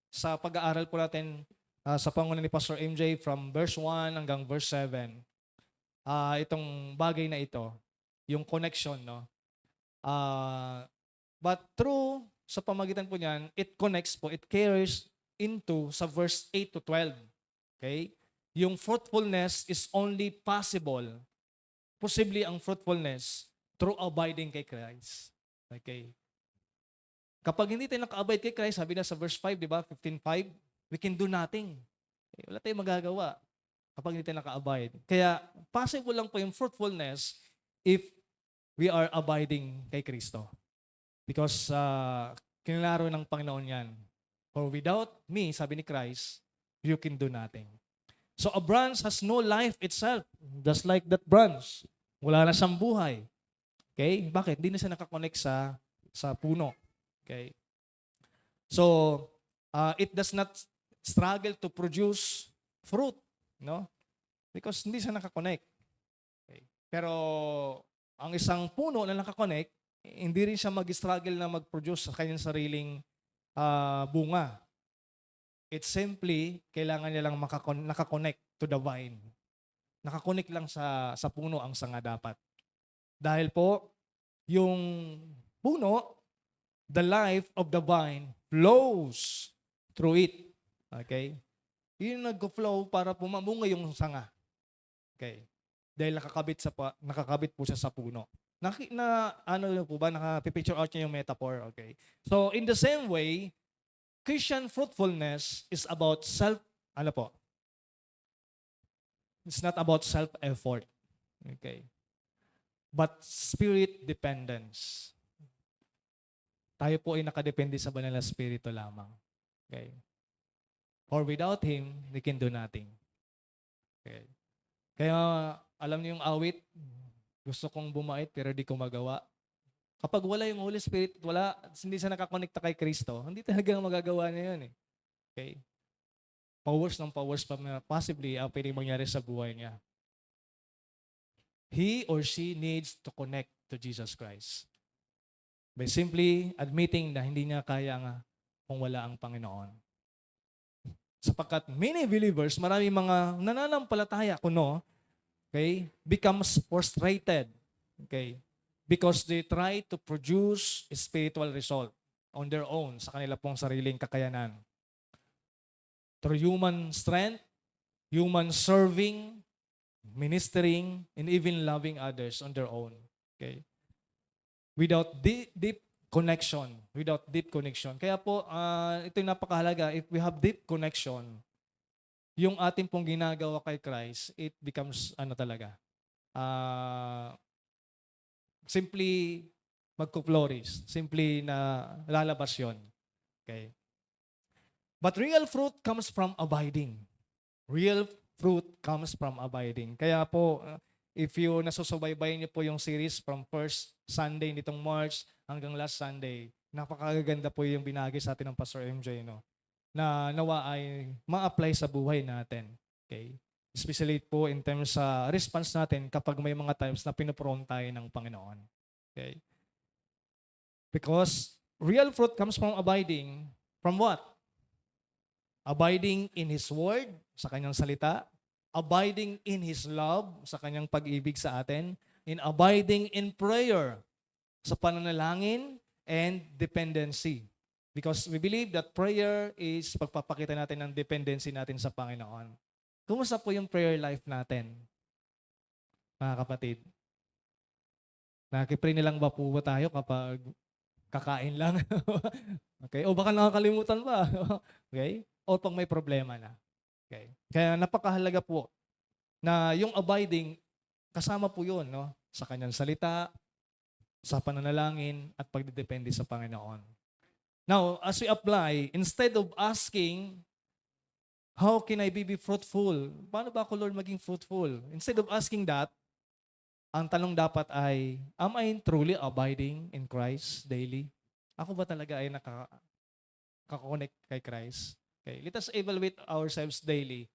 sa pag-aaral po natin sa pangunan ni Pastor MJ from verse 1 hanggang verse 7, itong bagay na ito, yung connection, no? But through, sa pamagitan po niyan, it connects po, it carries into sa verse 8 to 12. Okay? Yung fruitfulness is only possible, posibly ang fruitfulness, through abiding kay Christ. Okay? Kapag hindi tayo naka-abide kay Christ, sabi na sa verse 5, di ba? 15:5, we can do nothing. Okay? Wala tayong magagawa kapag hindi tayo naka-abide. Kaya, possible lang po yung fruitfulness if we are abiding kay Kristo. Because kinilaro ng Panginoon yan. For without me, sabi ni Christ, you can do nothing. So a branch has no life itself. Just like that branch. Wala na siyang buhay. Okay? Bakit? Hindi na siya nakakonect sa puno. Okay? So, it does not struggle to produce fruit. No? Because hindi siya nakakonect. Okay? Pero, ang isang puno na nakakonect, hindi rin siya mag-struggle na mag-produce sa kanyang sariling bunga. It's simply, kailangan niya lang nakakonect to the vine. Nakakonect lang sa puno ang sanga dapat. Dahil po, yung puno, the life of the vine flows through it. Okay? Yun nag-flow para pumamunga yung sanga. Okay? Dahil nakakabit po siya sa puno. Ano po ba, naka-picture out niya yung metaphor. Okay? So, in the same way, Christian fruitfulness is about it's not about self-effort. Okay? But spirit dependence. Tayo po ay nakadepende sa banal na spirito lamang. Okay? For without Him, we can do nothing. Okay? Kaya, alam niyo yung awit, gusto kong bumait pero di ko magawa. Kapag wala yung Holy Spirit, hindi siya nakakonekta kay Kristo, hindi talaga magagawa niya yun. Okay? powers pa possibly ang pwedeng mangyari sa buhay niya. He or she needs to connect to Jesus Christ by simply admitting na hindi niya kaya nga kung wala ang Panginoon. Sapagkat many believers, marami mga nananampalataya kuno, okay, becomes frustrated, okay, because they try to produce a spiritual result on their own sa kanila pong sariling kakayanan. Through human strength, human serving, ministering, and even loving others on their own. Okay? Without deep connection. Kaya po, ito yung napakahalaga. If we have deep connection, yung ating pong ginagawa kay Christ, it becomes, simply magko-flourish. Simply na lalabas yun. Okay? But real fruit comes from abiding. Real fruit comes from abiding. Kaya po, if you nasusubaybayan niyo po yung series from first Sunday nitong March hanggang last Sunday, napakaganda po yung binagi sa atin ng Pastor MJ, no? Na nawa ay ma-apply sa buhay natin. Okay? Especially po in terms sa response natin kapag may mga times na pinuprone tayo ng Panginoon. Okay? Because real fruit comes from abiding. From what? Abiding in His Word, sa Kanyang salita. Abiding in His love, sa Kanyang pag-ibig sa atin. And abiding in prayer, sa pananalangin and dependency. Because we believe that prayer is pagpapakita natin ng dependency natin sa Panginoon. Kumusta po yung prayer life natin, mga kapatid? Nakikipray nilang ba po ba tayo kapag kakain lang? Okay? O baka nakakalimutan pa. Okay? O pag may problema na. Okay? Kaya napakahalaga po na yung abiding, kasama po yun, no? Sa Kanyang salita, sa pananalangin, at pagdidepende sa Panginoon. Now, as we apply, instead of asking, how can I be fruitful? Paano ba ako, Lord, maging fruitful? Instead of asking that, ang tanong dapat ay, am I truly abiding in Christ daily? Ako ba talaga ay nakaka-connect kay Christ? Okay, let us evaluate ourselves daily.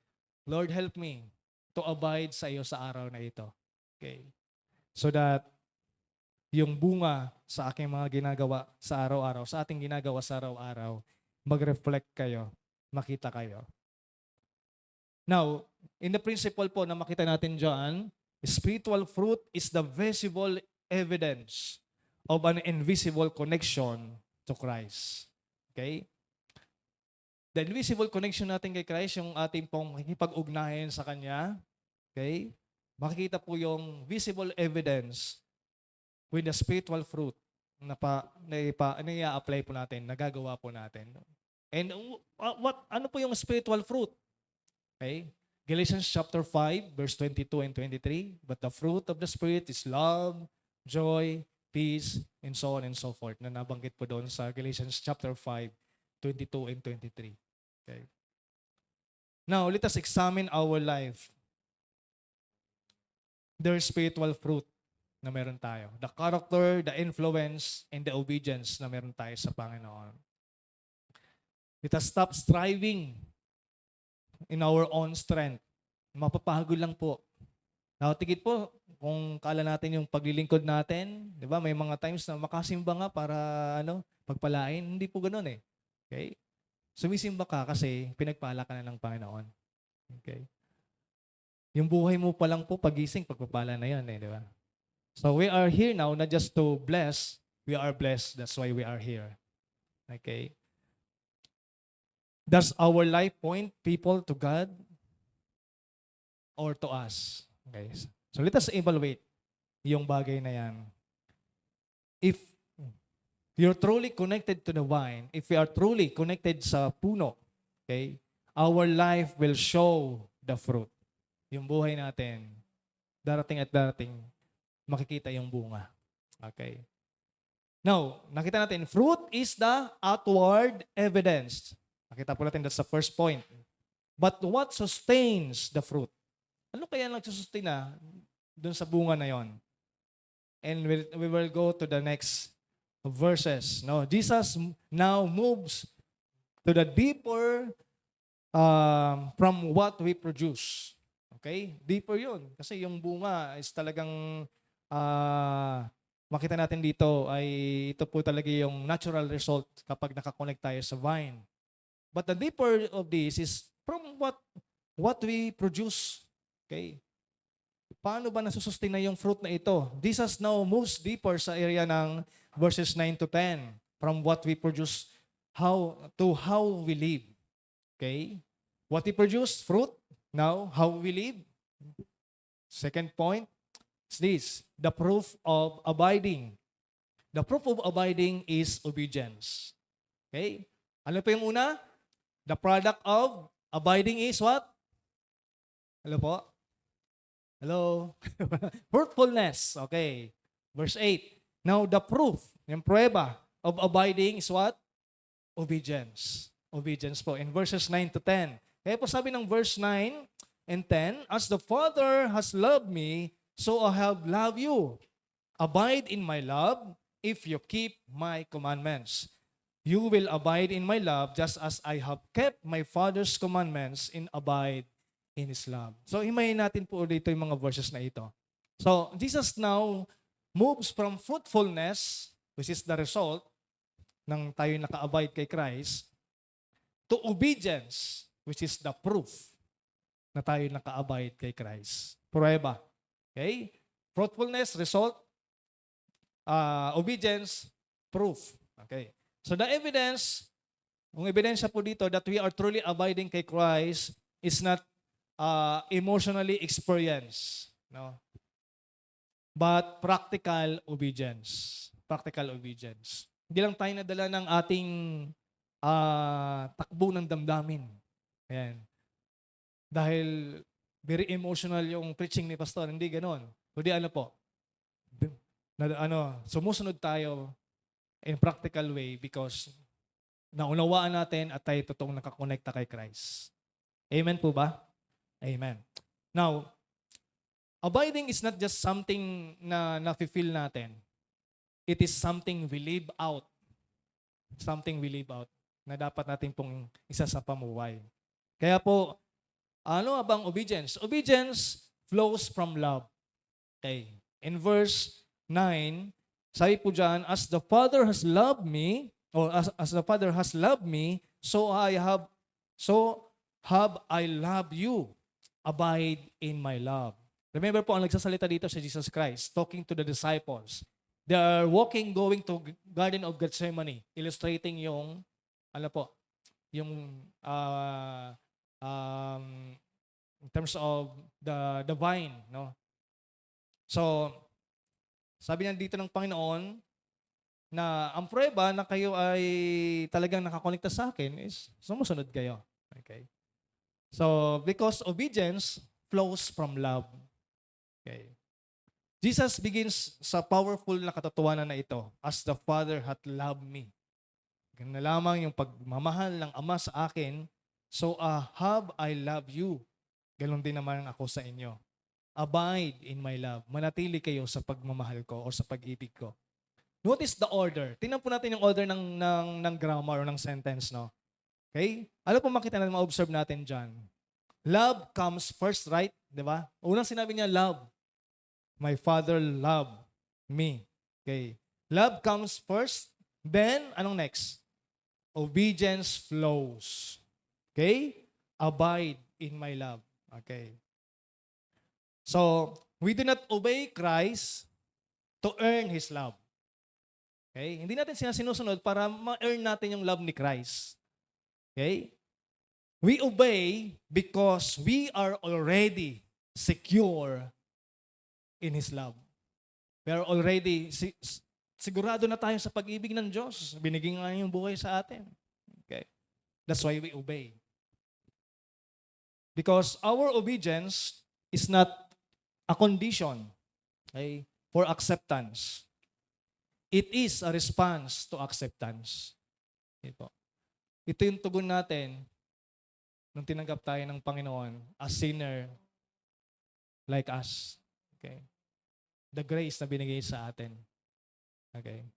Lord, help me to abide sa iyo sa araw na ito. Okay. So that yung bunga sa aking mga ginagawa sa araw-araw, sa ating ginagawa sa araw-araw, mag-reflect kayo, makita kayo. Now, in the principle po na makita natin dyan, spiritual fruit is the visible evidence of an invisible connection to Christ. Okay? The invisible connection natin kay Christ, yung ating pong makikipag-ugnayan sa Kanya, okay? Makikita po yung visible evidence with the spiritual fruit na i-apply po natin, nagagawa po natin. And ano po yung spiritual fruit? Okay? Galatians chapter 5, verse 22 and 23. But the fruit of the Spirit is love, joy, peace, and so on and so forth. Na nabanggit po doon sa Galatians chapter 5, 22 and 23. Okay. Now, let us examine our life. There's spiritual fruit na meron tayo. The character, the influence, and the obedience na meron tayo sa Panginoon. Let us stop striving in our own strength. Mapapagod lang po. Nakatigit po, kung kala natin yung paglilingkod natin, di ba, may mga times na makasimba nga para pagpalain. Hindi po ganoon eh. Okay? Sumisimba ka kasi pinagpala ka na ng Panginoon. Okay? Yung buhay mo pa lang po, pagising, pagpapala na yan eh, di ba? So we are here now not just to bless, we are blessed. That's why we are here. Okay? Does our life point people to God or to us? Okay. So let us evaluate yung bagay na yan. If you're truly connected to the vine, if we are truly connected sa puno, okay, our life will show the fruit. Yung buhay natin, darating at darating, makikita yung bunga. Okay. Now, nakita natin, fruit is the outward evidence. Nakita po natin, that's the first point. But what sustains the fruit? Ano kaya nagsusustain dun sa bunga na yon? And we will go to the next verses. No, Jesus now moves to the deeper from what we produce. Okay? Deeper yun. Kasi yung bunga is talagang makita natin dito ay ito po talaga yung natural result kapag nakakonect tayo sa vine. But the deeper of this is from what we produce. Okay? Paano ba nasusustain na yung fruit na ito? This has now moves deeper sa area ng verses 9 to 10. From what we produce, how we live. Okay? What we produce, fruit. Now, how we live. Second point is this, the proof of abiding. The proof of abiding is obedience. Okay? Ano pa yung una? The product of abiding is what? Hello po? Hello? Fruitfulness. Okay. Verse 8. Now, the proof, yung prueba of abiding is what? Obedience. Obedience po. In verses 9 to 10. Kaya po sabi ng verse 9 and 10, as the Father has loved me, so I have loved you. Abide in my love if you keep my commandments. You will abide in my love just as I have kept my Father's commandments and abide in His love. So, himayin natin po dito yung mga verses na ito. So, Jesus now moves from fruitfulness, which is the result ng tayo naka-abide kay Christ, to obedience, which is the proof na tayo naka-abide kay Christ. Prueba. Okay? Fruitfulness, result. Obedience, proof. Okay. So the evidence, ang ebidensya po dito that we are truly abiding kay Christ is not emotionally experienced, no? But practical obedience. Practical obedience. Hindi lang tayo nadala ng ating takbo ng damdamin. Ayan. Dahil very emotional yung preaching ni Pastor. Hindi ganon. Kundi ano po, sumusunod tayo in practical way because naunawaan natin at tayo totoong nakakonekta kay Christ. Amen po ba? Amen. Now, abiding is not just something na nafe-feel natin. It is something we live out. Something we live out na dapat natin pong isa sa pamuhay. Kaya po, ano bang obedience? Obedience flows from love. Okay. In verse 9, sabi po dyan, as the Father has loved me, or as the Father has loved me, so have I loved you. Abide in my love. Remember po, ang nagsasalita dito si Jesus Christ, talking to the disciples. They are going to Garden of Gethsemane, illustrating yung, yung in terms of the vine, no? So, sabi niya dito ng Panginoon na ang prueba na kayo ay talagang nakakonekta sa akin is sumusunod kayo. Okay? So, because obedience flows from love. Okay. Jesus begins sa powerful na katotohanan na ito, as the Father hath loved me. Ganun na lamang yung pagmamahal ng Ama sa akin, so have I loved you. Ganun din naman ako sa inyo. Abide in my love. Manatili kayo sa pagmamahal ko o sa pag-ibig ko. Notice the order. Tingnan po natin yung order ng grammar o ng sentence, no? Okay? Ano po makita natin, ma-observe natin dyan? Love comes first, right? Diba? Unang sinabi niya, love. My Father loved me. Okay. Love comes first. Then, anong next? Obedience flows. Okay? Abide in my love. Okay. So, we do not obey Christ to earn His love. Okay? Hindi natin sinusunod para ma-earn natin yung love ni Christ. Okay? We obey because we are already secure in His love. We are already sigurado na tayo sa pag-ibig ng Diyos. Binigay nga yung buhay sa atin. Okay? That's why we obey. Because our obedience is not a condition, okay, for acceptance. It is a response to acceptance. Okay po. Ito yung tugon natin nung tinanggap tayo ng Panginoon, a sinner like us. Okay? The grace na binigay sa atin. Okay?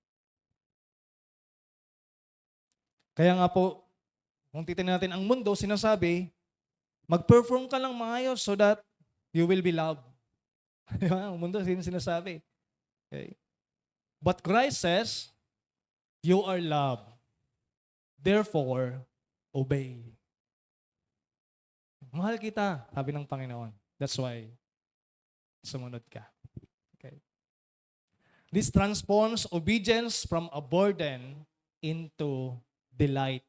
Kaya nga po, Kung titignan natin ang mundo, sinasabi, mag-perform ka lang maayos so that you will be loved. Di ba? Ang mundo, sinasabi. Okay? But Christ says, you are loved. Therefore, obey. Mahal kita, sabi ng Panginoon. That's why, sumunod ka. Okay. This transforms obedience from a burden into delight.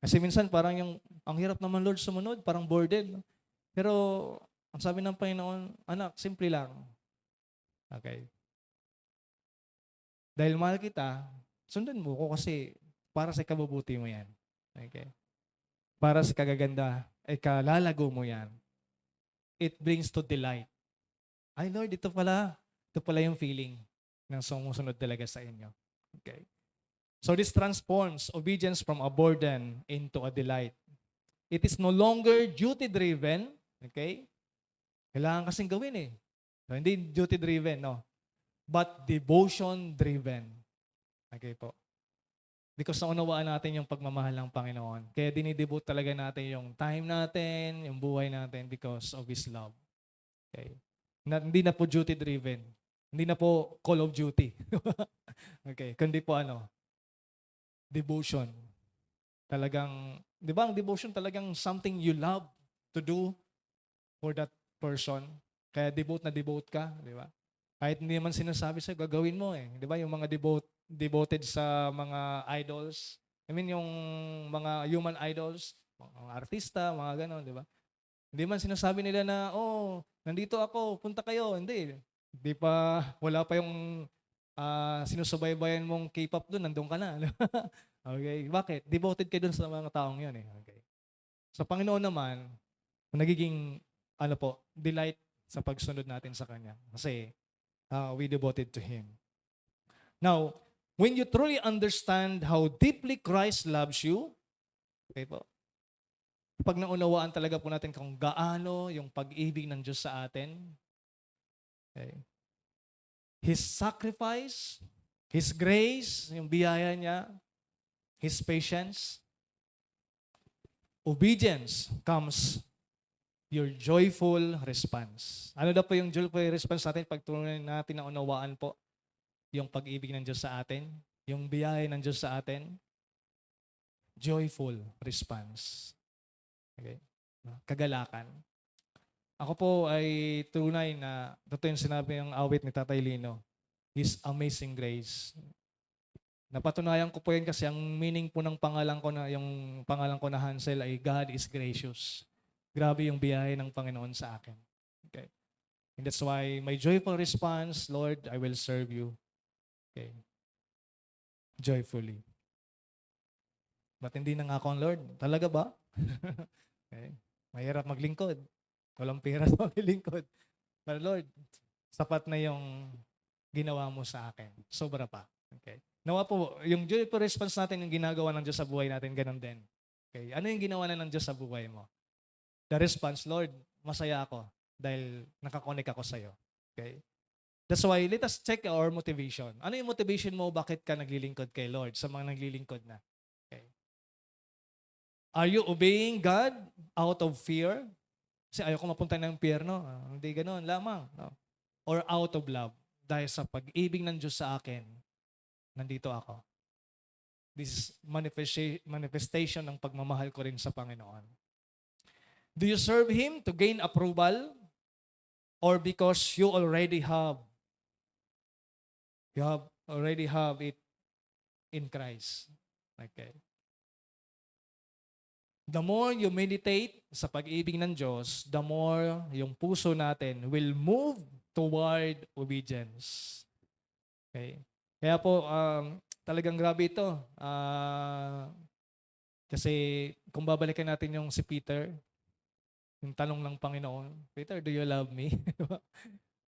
Kasi minsan parang ang hirap naman Lord sumunod, parang burden. Pero ang sabi ng Panginoon, anak, simple lang. Okay. Dahil mahal kita, sundan mo ko kasi para sa kabubuti mo yan. Okay. Para sa kagaganda, kalalago mo yan. It brings to delight. Ay Lord, ito pala yung feeling ng sumusunod talaga sa inyo. Okay. So this transforms obedience from a burden into a delight. It is no longer duty-driven. Okay? Kailangan kasing gawin eh. So, hindi duty-driven, no. But devotion-driven. Okay po. Because naunawaan natin yung pagmamahal ng Panginoon. Kaya dinidebut talaga natin yung time natin, yung buhay natin because of His love. Okay? Hindi na po duty-driven. Hindi na po call of duty. Okay? Kundi po devotion. Talagang, di ba ang devotion talagang something you love to do for that person. Kaya devote ka, di ba? Kahit hindi naman sinasabi sa'yo, gagawin mo eh. Di ba? Yung mga devoted sa mga idols. I mean, yung mga human idols, mga artista, mga ganon, di ba? Hindi man sinasabi nila na, nandito ako, punta kayo. Hindi. Hindi pa, wala pa yung sinusubaybayan mong K-pop doon, nandun ka na. Okay? Bakit? Devoted kayo doon sa mga taong yun eh. Okay? Sa Panginoon naman, nagiging, delight sa pagsunod natin sa Kanya. Kasi, we devoted to Him. Now, when you truly understand how deeply Christ loves you, okay po, pag naunawaan talaga po natin kung gaano yung pag-ibig ng Diyos sa atin, okay, His sacrifice, His grace, yung biyaya niya, His patience, obedience comes your joyful response. Ano daw po yung joyful response natin pag tunay natin na unawaan po yung pag-ibig ng Diyos sa atin, yung biyaya ng Diyos sa atin? Joyful response. Okay? Kagalakan. Ako po ay tunay na, totoo yung sinabi yung awit ni Tatay Lino, His amazing grace. Napatunayan ko po yan kasi ang meaning po ng yung pangalan ko na Hansel ay God is gracious. Grabe yung biyaya ng Panginoon sa akin. Okay. And that's why my joyful response, Lord, I will serve you. Okay. Joyfully. Ba't hindi nangako ang Lord? Talaga ba? Okay. Mahirap maglingkod. Walang pera sa maglingkod. But Lord, sapat na yung ginawa mo sa akin. Sobra pa. Okay. Nawa po, yung joyful response natin, yung ginagawa ng Diyos sa buhay natin, ganun din. Okay. Ano yung ginawa na ng Diyos sa buhay mo? The response, Lord, masaya ako dahil nakakonek ako sa'yo. Okay? That's why, let us check our motivation. Ano yung motivation mo? Bakit ka naglilingkod kay Lord sa mga naglilingkod na? Okay. Are you obeying God out of fear? Kasi ayoko mapunta ng impyerno. Hindi ganoon lamang. No? Or out of love. Dahil sa pag-ibig ng Diyos sa akin, nandito ako. This is manifestation ng pagmamahal ko rin sa Panginoon. Do you serve Him to gain approval? Or because you already have it in Christ? Okay. The more you meditate sa pag-ibig ng Diyos, the more yung puso natin will move toward obedience. Okay. Kaya po, talagang grabe ito. Kasi kung babalikan natin yung si Peter, yung tanong ng Panginoon, Peter, do you love me?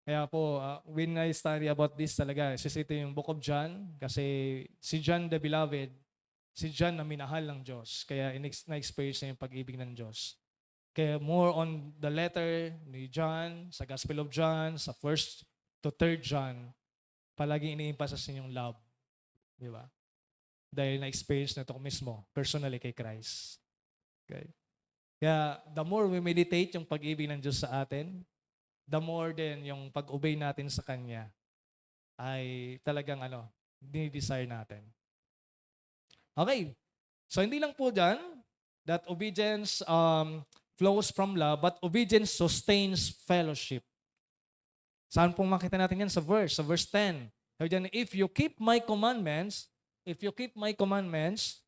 Kaya po, when I study about this talaga, ito yung Book of John, kasi si John the Beloved, si John na minahal ng Diyos, kaya na-experience niya yung pag-ibig ng Diyos. Kaya more on the letter ni John, sa Gospel of John, sa 1st to 3rd John, palagi ini-emphasize niya yung love. Di ba? dahil na-experience na ito mismo, personally kay Christ. Okay? Kaya the more we meditate yung pag-ibig ng Diyos sa atin, the more din yung pag-obey natin sa Kanya ay talagang dinidesire natin. Okay. So hindi lang po dyan that obedience flows from love, but obedience sustains fellowship. Saan pong makita natin yan? Sa verse 10. Sabi dyan, if you keep my commandments, if you keep my commandments,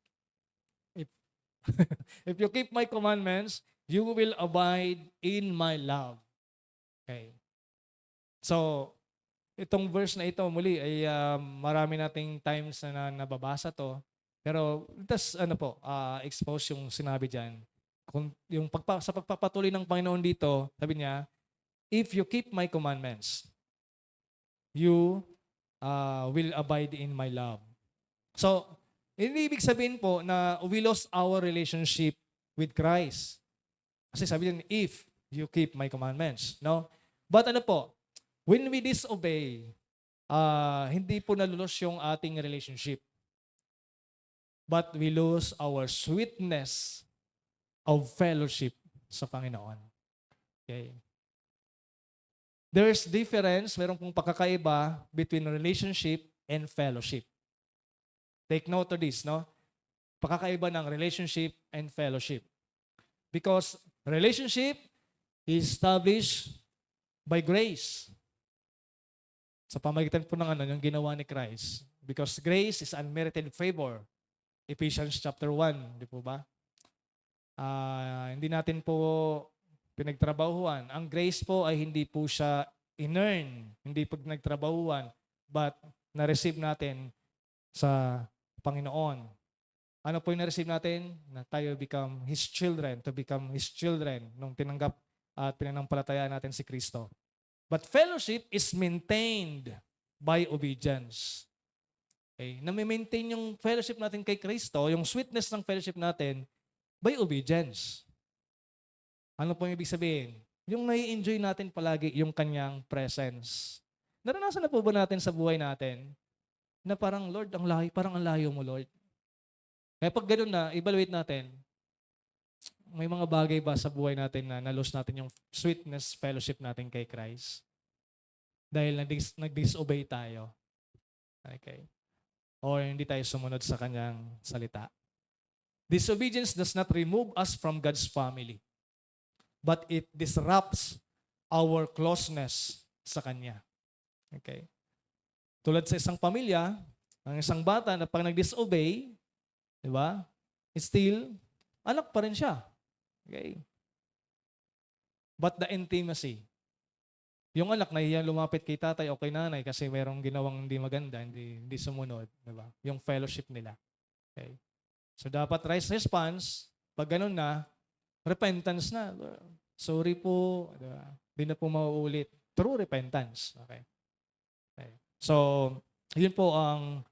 if you keep my commandments, you will abide in my love. Okay. So, itong verse na ito muli ay marami nating times na nababasa to. Pero let's expose yung sinabi diyan. Kung yung sa pagpapatuloy ng Panginoon dito, sabi niya, if you keep my commandments, you will abide in my love. So, hindi ibig sabihin po na we lost our relationship with Christ. Kasi sabi din, if you keep my commandments. No? But when we disobey, hindi po nalulos yung ating relationship. But we lose our sweetness of fellowship sa Panginoon. Okay. There's difference, meron pong pagkakaiba between relationship and fellowship. Take note of this, no? Pagkakaiba ng relationship and fellowship. Because relationship is established by grace. Sa pamagitan po ng yung ginawa ni Christ. Because grace is unmerited favor. Ephesians chapter 1, di po ba? Hindi natin po pinagtrabahuan. Ang grace po ay hindi po siya in-earn, hindi po pinagtrabahuan, but na-receive natin sa Panginoon. Ano po yung na-receive natin? Na tayo become His children, to become His children nung tinanggap at pinanampalataya natin si Kristo. But fellowship is maintained by obedience. Okay? Na-maintain yung fellowship natin kay Kristo, yung sweetness ng fellowship natin, by obedience. Ano po yung ibig sabihin? Yung nai-enjoy natin palagi yung kanyang presence. Naranasan na po ba natin sa buhay natin na parang, Lord, parang ang layo mo, Lord? Kaya pag ganun na, evaluate natin, may mga bagay ba sa buhay natin na na-lose natin yung sweetness fellowship natin kay Christ? Dahil nag-disobey tayo. Okay. Or hindi tayo sumunod sa kanyang salita. Disobedience does not remove us from God's family, but it disrupts our closeness sa Kanya. Okay? Tulad sa isang pamilya, ang isang bata na pag nag-disobey, di ba? Still, anak pa rin siya. Okay? But the intimacy, yung anak nahiya lumapit kay tatay o kay nanay kasi mayroong ginawang hindi maganda, hindi sumunod. Diba? Yung fellowship nila. Okay. So dapat right response, pag ganun na, repentance na. Sorry po. Diba? Hindi na po mauulit. True repentance. Okay. Okay. So, yun po ang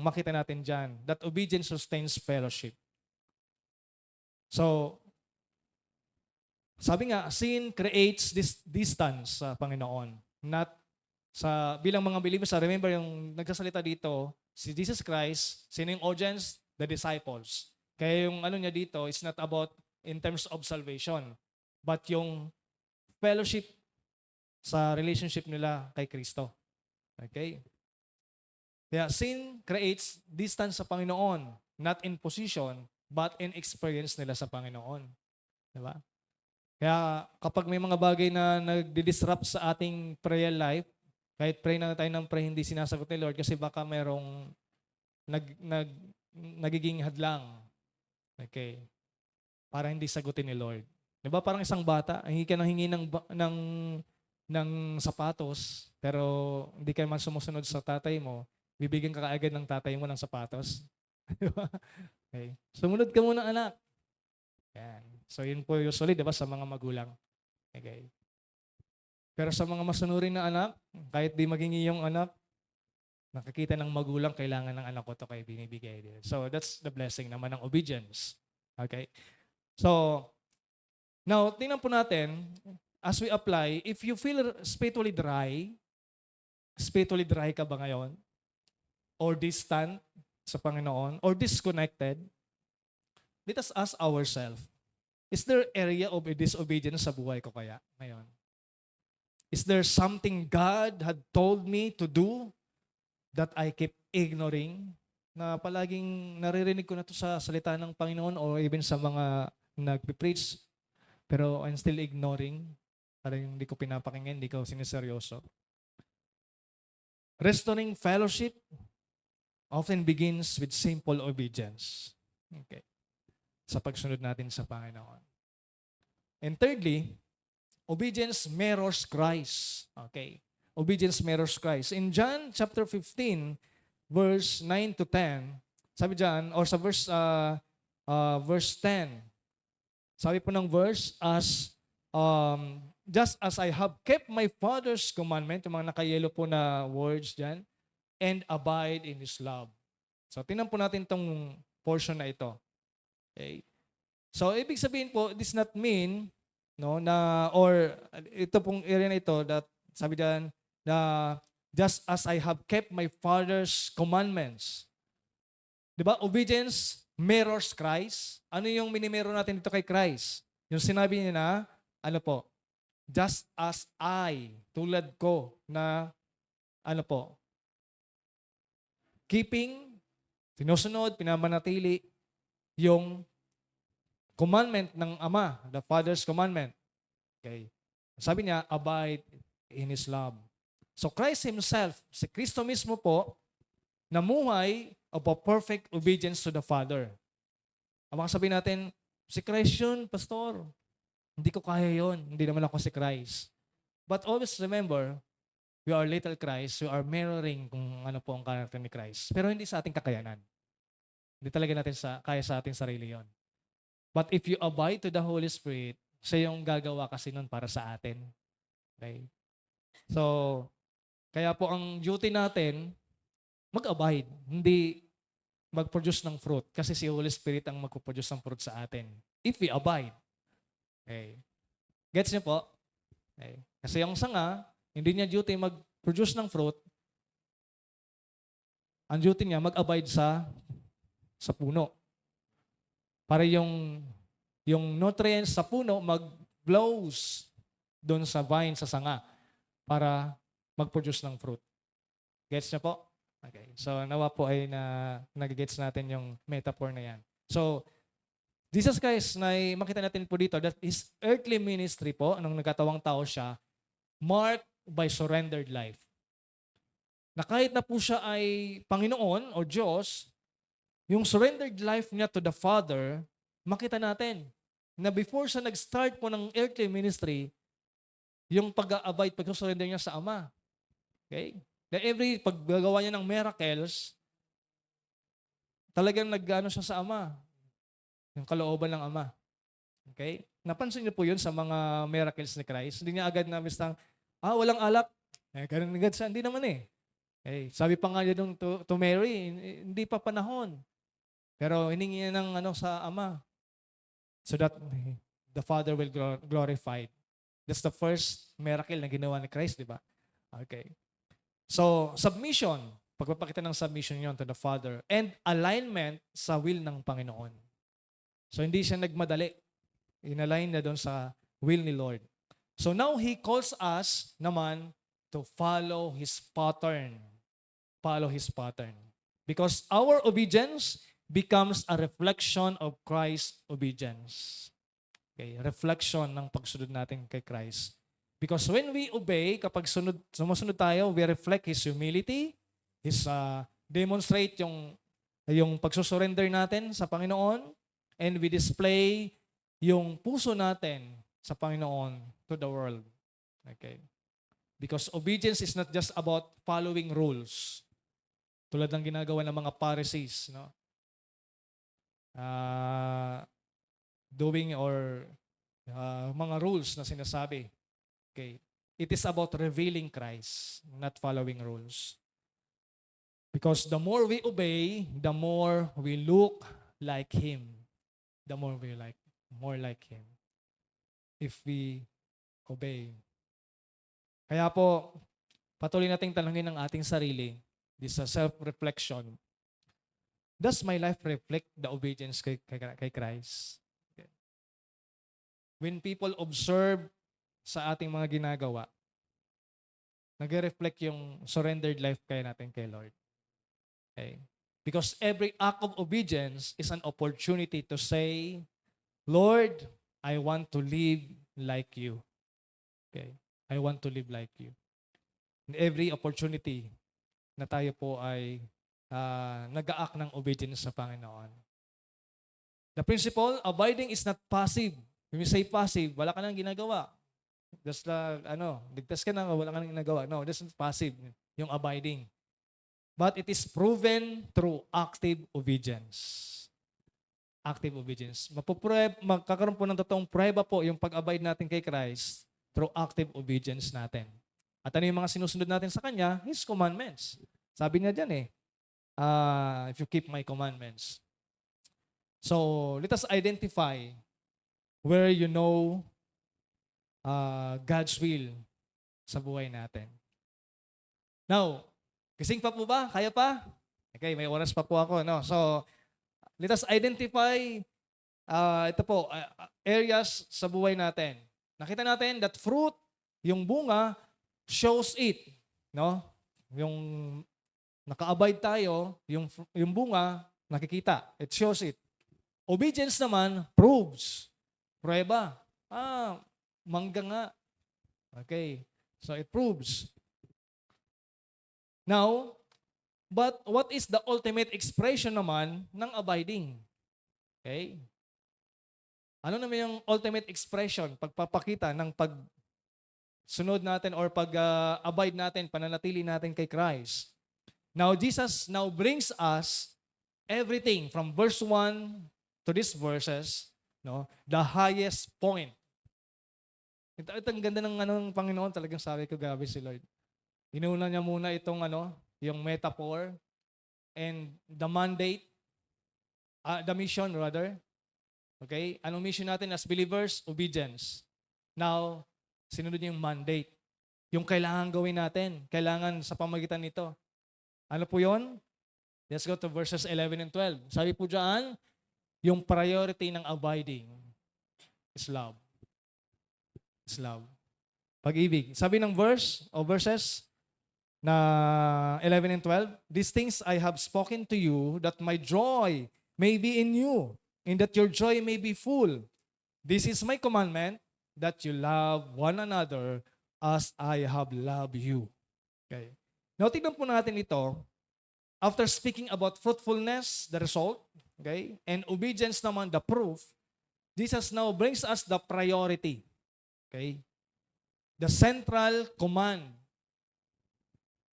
makita natin dyan. That obedience sustains fellowship. So, sabi nga, sin creates this distance sa Panginoon. Not bilang mga believers, remember yung nagsasalita dito, si Jesus Christ, sino yung audience? The disciples. Kaya yung niya dito, it's not about in terms of salvation, but yung fellowship sa relationship nila kay Kristo. Okay? Kaya sin creates distance sa Panginoon, not in position, but in experience nila sa Panginoon. Diba? Kaya kapag may mga bagay na nagdi-disrupt sa ating prayer life, kahit pray na tayo ng pray, hindi sinasagot ni Lord kasi baka merong nagiging hadlang. Okay. Para hindi sagutin ni Lord. Diba parang isang bata, hingi ka ng hingi ng sapatos, pero hindi ka man sumusunod sa tatay mo, bibigyan ka kaagad ng tatay mo ng sapatos. Diba? Okay. Sumunod ka muna, anak. Yan. So yun po usually, diba, sa mga magulang. Okay. Pero sa mga masunurin na anak, kahit di maging iyong anak, nakikita ng magulang, kailangan ng anak ko ito kay binibigay. So that's the blessing naman ng obedience. Okay. So, now, tingnan po natin, as we apply, if you feel spiritually dry ka ba ngayon? Or distant? sa Panginoon or disconnected, let us ask ourselves, is there area of disobedience sa buhay ko kaya ngayon? Is there something God had told me to do that I keep ignoring? Na palaging naririnig ko na to sa salita ng Panginoon or even sa mga nagpe-preach, pero I'm still ignoring. Parang hindi ko pinapakinggan, hindi ko siniseryoso. Restoring fellowship often begins with simple obedience. Okay. Sa pagsunod natin sa Panginoon. And thirdly, obedience mirrors Christ. Okay. Obedience mirrors Christ. In John chapter 15, verse 9 to 10, sabi dyan, or sa verse 10, sabi po ng verse, just as I have kept my Father's commandment, yung mga nakayelo po na words dyan, and abide in His love. So, tingnan po natin itong portion na ito. Okay. So, ibig sabihin po, this not mean, no, na, or ito pong area na ito, that sabi dyan, na just as I have kept my Father's commandments. Diba? Obedience mirrors Christ. Ano yung minimero natin dito kay Christ? Yung sinabi niya na, ano po, just as I, tulad ko, na, ano po, keeping, sinusunod, pinamanatili, yung commandment ng Ama, the Father's commandment. Okay. Sabi niya, abide in His love. So Christ Himself, si Kristo mismo po, namuhay of a perfect obedience to the Father. Ang mga sabihin natin, si Christ yun, Pastor. Hindi ko kaya yun. Hindi naman ako si Christ. But always remember, we are little Christ. We are mirroring kung ano po ang character ni Christ. Pero hindi sa ating kakayanan. Hindi talaga natin kaya sa ating sarili yon. But if you abide to the Holy Spirit, siya yung gagawa kasi nun para sa atin. Okay? So, kaya po ang duty natin, mag-abide. Hindi mag-produce ng fruit. Kasi si Holy Spirit ang mag-produce ng fruit sa atin. If we abide. Okay. Gets niyo po? Okay. Kasi yung sanga, hindi niya duty mag-produce ng fruit. Ang duty niya, mag-abide sa puno. Para yung nutrients sa puno mag-blows doon sa vine, sa sanga, para mag-produce ng fruit. Gets niyo po? Okay. So, nawa po ay nag-gets natin yung metaphor na yan. So, Jesus Christ, makita natin po dito that His earthly ministry po, nung nagkatawang tao siya, marked by surrendered life. Na kahit na po siya ay Panginoon o Diyos, yung surrendered life niya to the Father, makita natin na before siya nag-start po ng earthly ministry, yung pag-abide, pag-surrender niya sa Ama. Okay? Na every paggagawa niya ng miracles, talagang nag-ano siya sa Ama. Yung kalooban ng Ama. Okay? Napansin niyo po yun sa mga miracles ni Christ. Hindi niya agad na mistang, walang alak. Ganun agad siya. Hindi naman eh. Okay? Sabi pa nga niya nung to Mary, hindi pa panahon. Pero hiningi niya ng sa Ama. So that the Father will glorified. That's the first miracle na ginawa ni Christ, di ba? Okay. So, submission. Pagpapakita ng submission yon to the Father. And alignment sa will ng Panginoon. So, hindi siya nagmadali. In-align na doon sa will ni Lord. So, now He calls us naman to follow His pattern. Follow His pattern. Because our obedience becomes a reflection of Christ's obedience. Okay, reflection ng pagsunod natin kay Christ. Because when we obey, kapag sumusunod tayo, we reflect His humility, demonstrate yung pagsusurrender natin sa Panginoon, and we display yung puso natin sa Panginoon to the world. Okay. Because obedience is not just about following rules. Tulad ng ginagawa ng mga Pharisees, no? Doing or mga rules na sinasabi. Okay. It is about revealing Christ, not following rules. Because the more we obey, the more we look like Him. The more we more like Him. If we obey. Kaya po, patuloy nating tanungin ang ating sarili. This is a self-reflection. Does my life reflect the obedience kay Christ? Okay. When people observe sa ating mga ginagawa, nag-reflect yung surrendered life kaya natin kay Lord. Okay? Because every act of obedience is an opportunity to say, Lord, I want to live like you. Okay? I want to live like you. In every opportunity na tayo po ay nag-act ng obedience sa Panginoon. The principle, abiding is not passive. When we say passive, wala ka nang ginagawa. Just ligtas ka na, wala ka nang ginagawa. No, this is passive, yung abiding. But it is proven through active obedience. Active obedience. Magkakaroon po ng totoong prueba po yung pag-abide natin kay Christ through active obedience natin. At ano yung mga sinusunod natin sa Kanya? His commandments. Sabi niya dyan if you keep my commandments. So, let us identify where you know God's will sa buhay natin. Now, gising pa po ba? Kaya pa? Okay, may oras pa po ako. No? So, let us identify areas sa buhay natin. Nakita natin that fruit, yung bunga, shows it. No? Yung naka-abide tayo, yung bunga, nakikita. It shows it. Obedience naman, proves. Prueba. Mangga nga. Okay. So, it proves. Now, but what is the ultimate expression naman ng abiding? Okay? Ano naman yung ultimate expression, pagpapakita ng pagsunod natin or pag-abide natin, pananatili natin kay Christ? Now, Jesus now brings us everything from verse 1 to these verses, no? The highest point. Ito ang ganda ng Panginoon, talagang sabi ko, grabe si Lord. Inuna niya muna itong yung metaphor and the mandate, the mission rather. Okay? Anong mission natin as believers? Obedience. Now, sinunod niya yung mandate. Yung kailangan gawin natin. Kailangan sa pamagitan nito. Ano po yun? Let's go to verses 11 and 12. Sabi po dyan, yung priority ng abiding is love. Is love. Pag-ibig. Sabi ng verses na 11 and 12, these things I have spoken to you that my joy may be in you, and that your joy may be full. This is my commandment, that you love one another as I have loved you. Okay. Now, tignan po natin ito. After speaking about fruitfulness, the result, okay, and obedience naman, the proof, Jesus now brings us the priority. Okay. The central command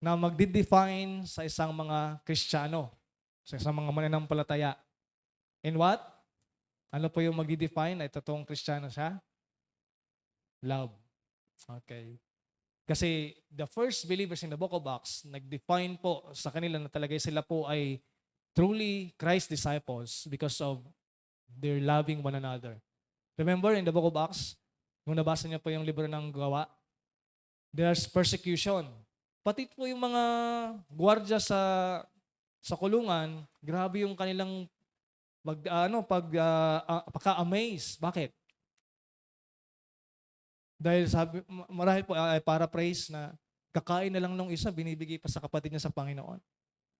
na magdi-define sa isang mga Kristiyano, sa isang mga mananampalataya. And what? Ano po yung magdi-define na totoong Kristiyano siya? Love. Okay. Kasi the first believers in the book of Acts, nag-define po sa kanila na talaga sila po ay truly Christ disciples because of their loving one another. Remember in the book of Acts, nung nabasa niyo po yung libro ng Gawa, there's persecution. Pati po yung mga gwardiya sa kulungan, grabe yung kanilang pagka-amaze. Bakit? Dahil marahil po ay paraphrase na kakain na lang nung isa, binibigay pa sa kapatid niya sa Panginoon.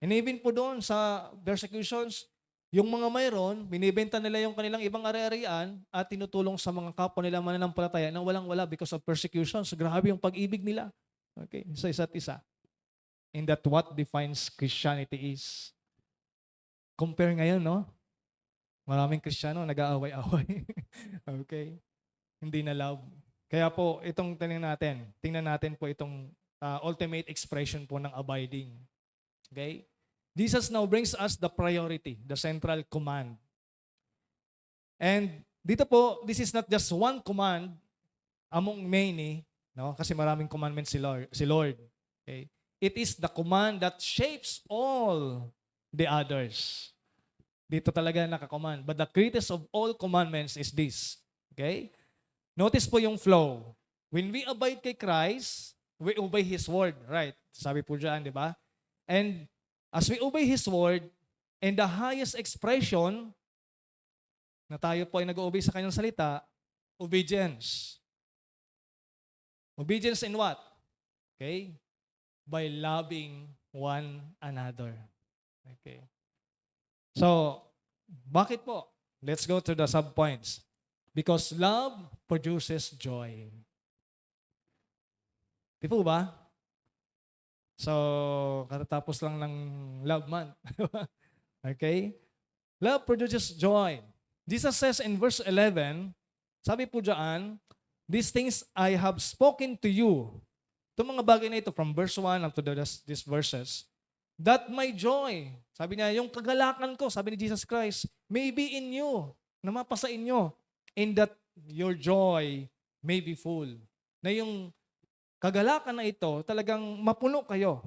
And even po doon sa persecutions, yung mga mayroon, binibenta nila yung kanilang ibang ari-arian at tinutulong sa mga kapwa nila mananampalataya na walang-wala because of persecutions. Grabe yung pag-ibig nila. Okay, sa isa't isa. And that what defines Christianity is. Compare ngayon, no? Maraming Kristiyano nag-aaway-away. Okay? Hindi na love. Kaya po, itong tingnan natin po itong ultimate expression po ng abiding. Okay? Jesus now brings us the priority, the central command. And dito po, this is not just one command among many, no? Kasi maraming commandments si Lord. Okay? It is the command that shapes all the others. Dito talaga nakakommand. But the greatest of all commandments is this. Okay? Notice po yung flow. When we abide kay Christ, we obey His word. Right? Sabi po dyan, di ba? And as we obey His word, And the highest expression na tayo po ay nag-obey sa kanyang salita, obedience. Obedience in what? Okay? By loving one another. Okay. So, bakit po? Let's go to the subpoints. Because love produces joy. Di po ba? So, katatapos lang ng love month. Okay? Love produces joy. Jesus says in verse 11, sabi po dyan, these things I have spoken to you. Itong mga bagay na ito from verse 1 up to these verses, that my joy, sabi niya, yung kagalakan ko, sabi ni Jesus Christ, may be in you, na mapasa inyo, in that your joy may be full. Na yung kagalakan na ito, talagang mapuno kayo.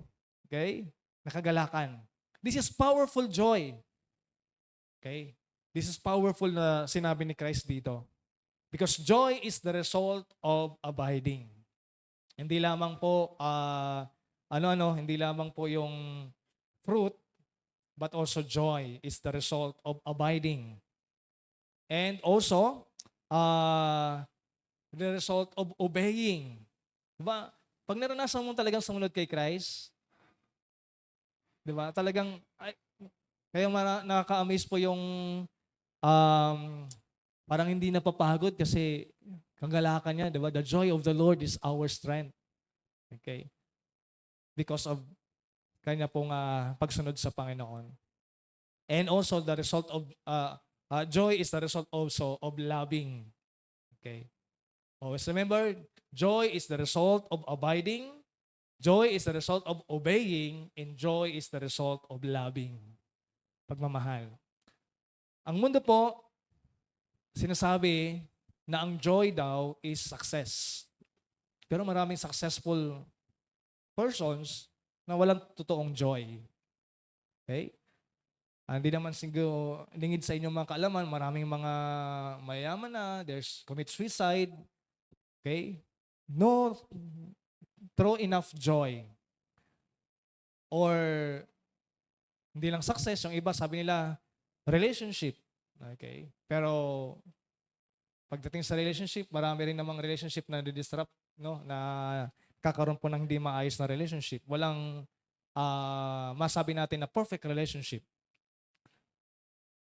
Okay? Nakagalakan. This is powerful joy. Okay? This is powerful na sinabi ni Christ dito. Because joy is the result of abiding. Hindi lamang po, hindi lamang po yung fruit, but also joy is the result of abiding. And also, the result of obeying. Diba? Pag naranasan mo talagang sumunod kay Christ, diba? Talagang, kaya nakaka-amaze po yung parang hindi napapagod kasi kagalakan niya, diba? The joy of the Lord is our strength. Okay? Because of kanya pong pagsunod sa Panginoon. And also the result of joy is the result also of loving. Okay? Always remember, joy is the result of abiding, joy is the result of obeying, and joy is the result of loving. Pagmamahal. Ang mundo po, sinasabi na ang joy daw is success. Pero maraming successful persons na walang totoong joy. Okay? Hindi naman siguro lingid sa inyong mga kaalaman, maraming mga mayaman na, there's commit suicide. Okay? No true enough joy. Or hindi lang success, yung iba sabi nila relationship. Okay? Pero pagdating sa relationship, marami rin namang relationship na di-disrupt, no? Na kakaroon po ng hindi maayos na relationship. Walang masabi natin na perfect relationship.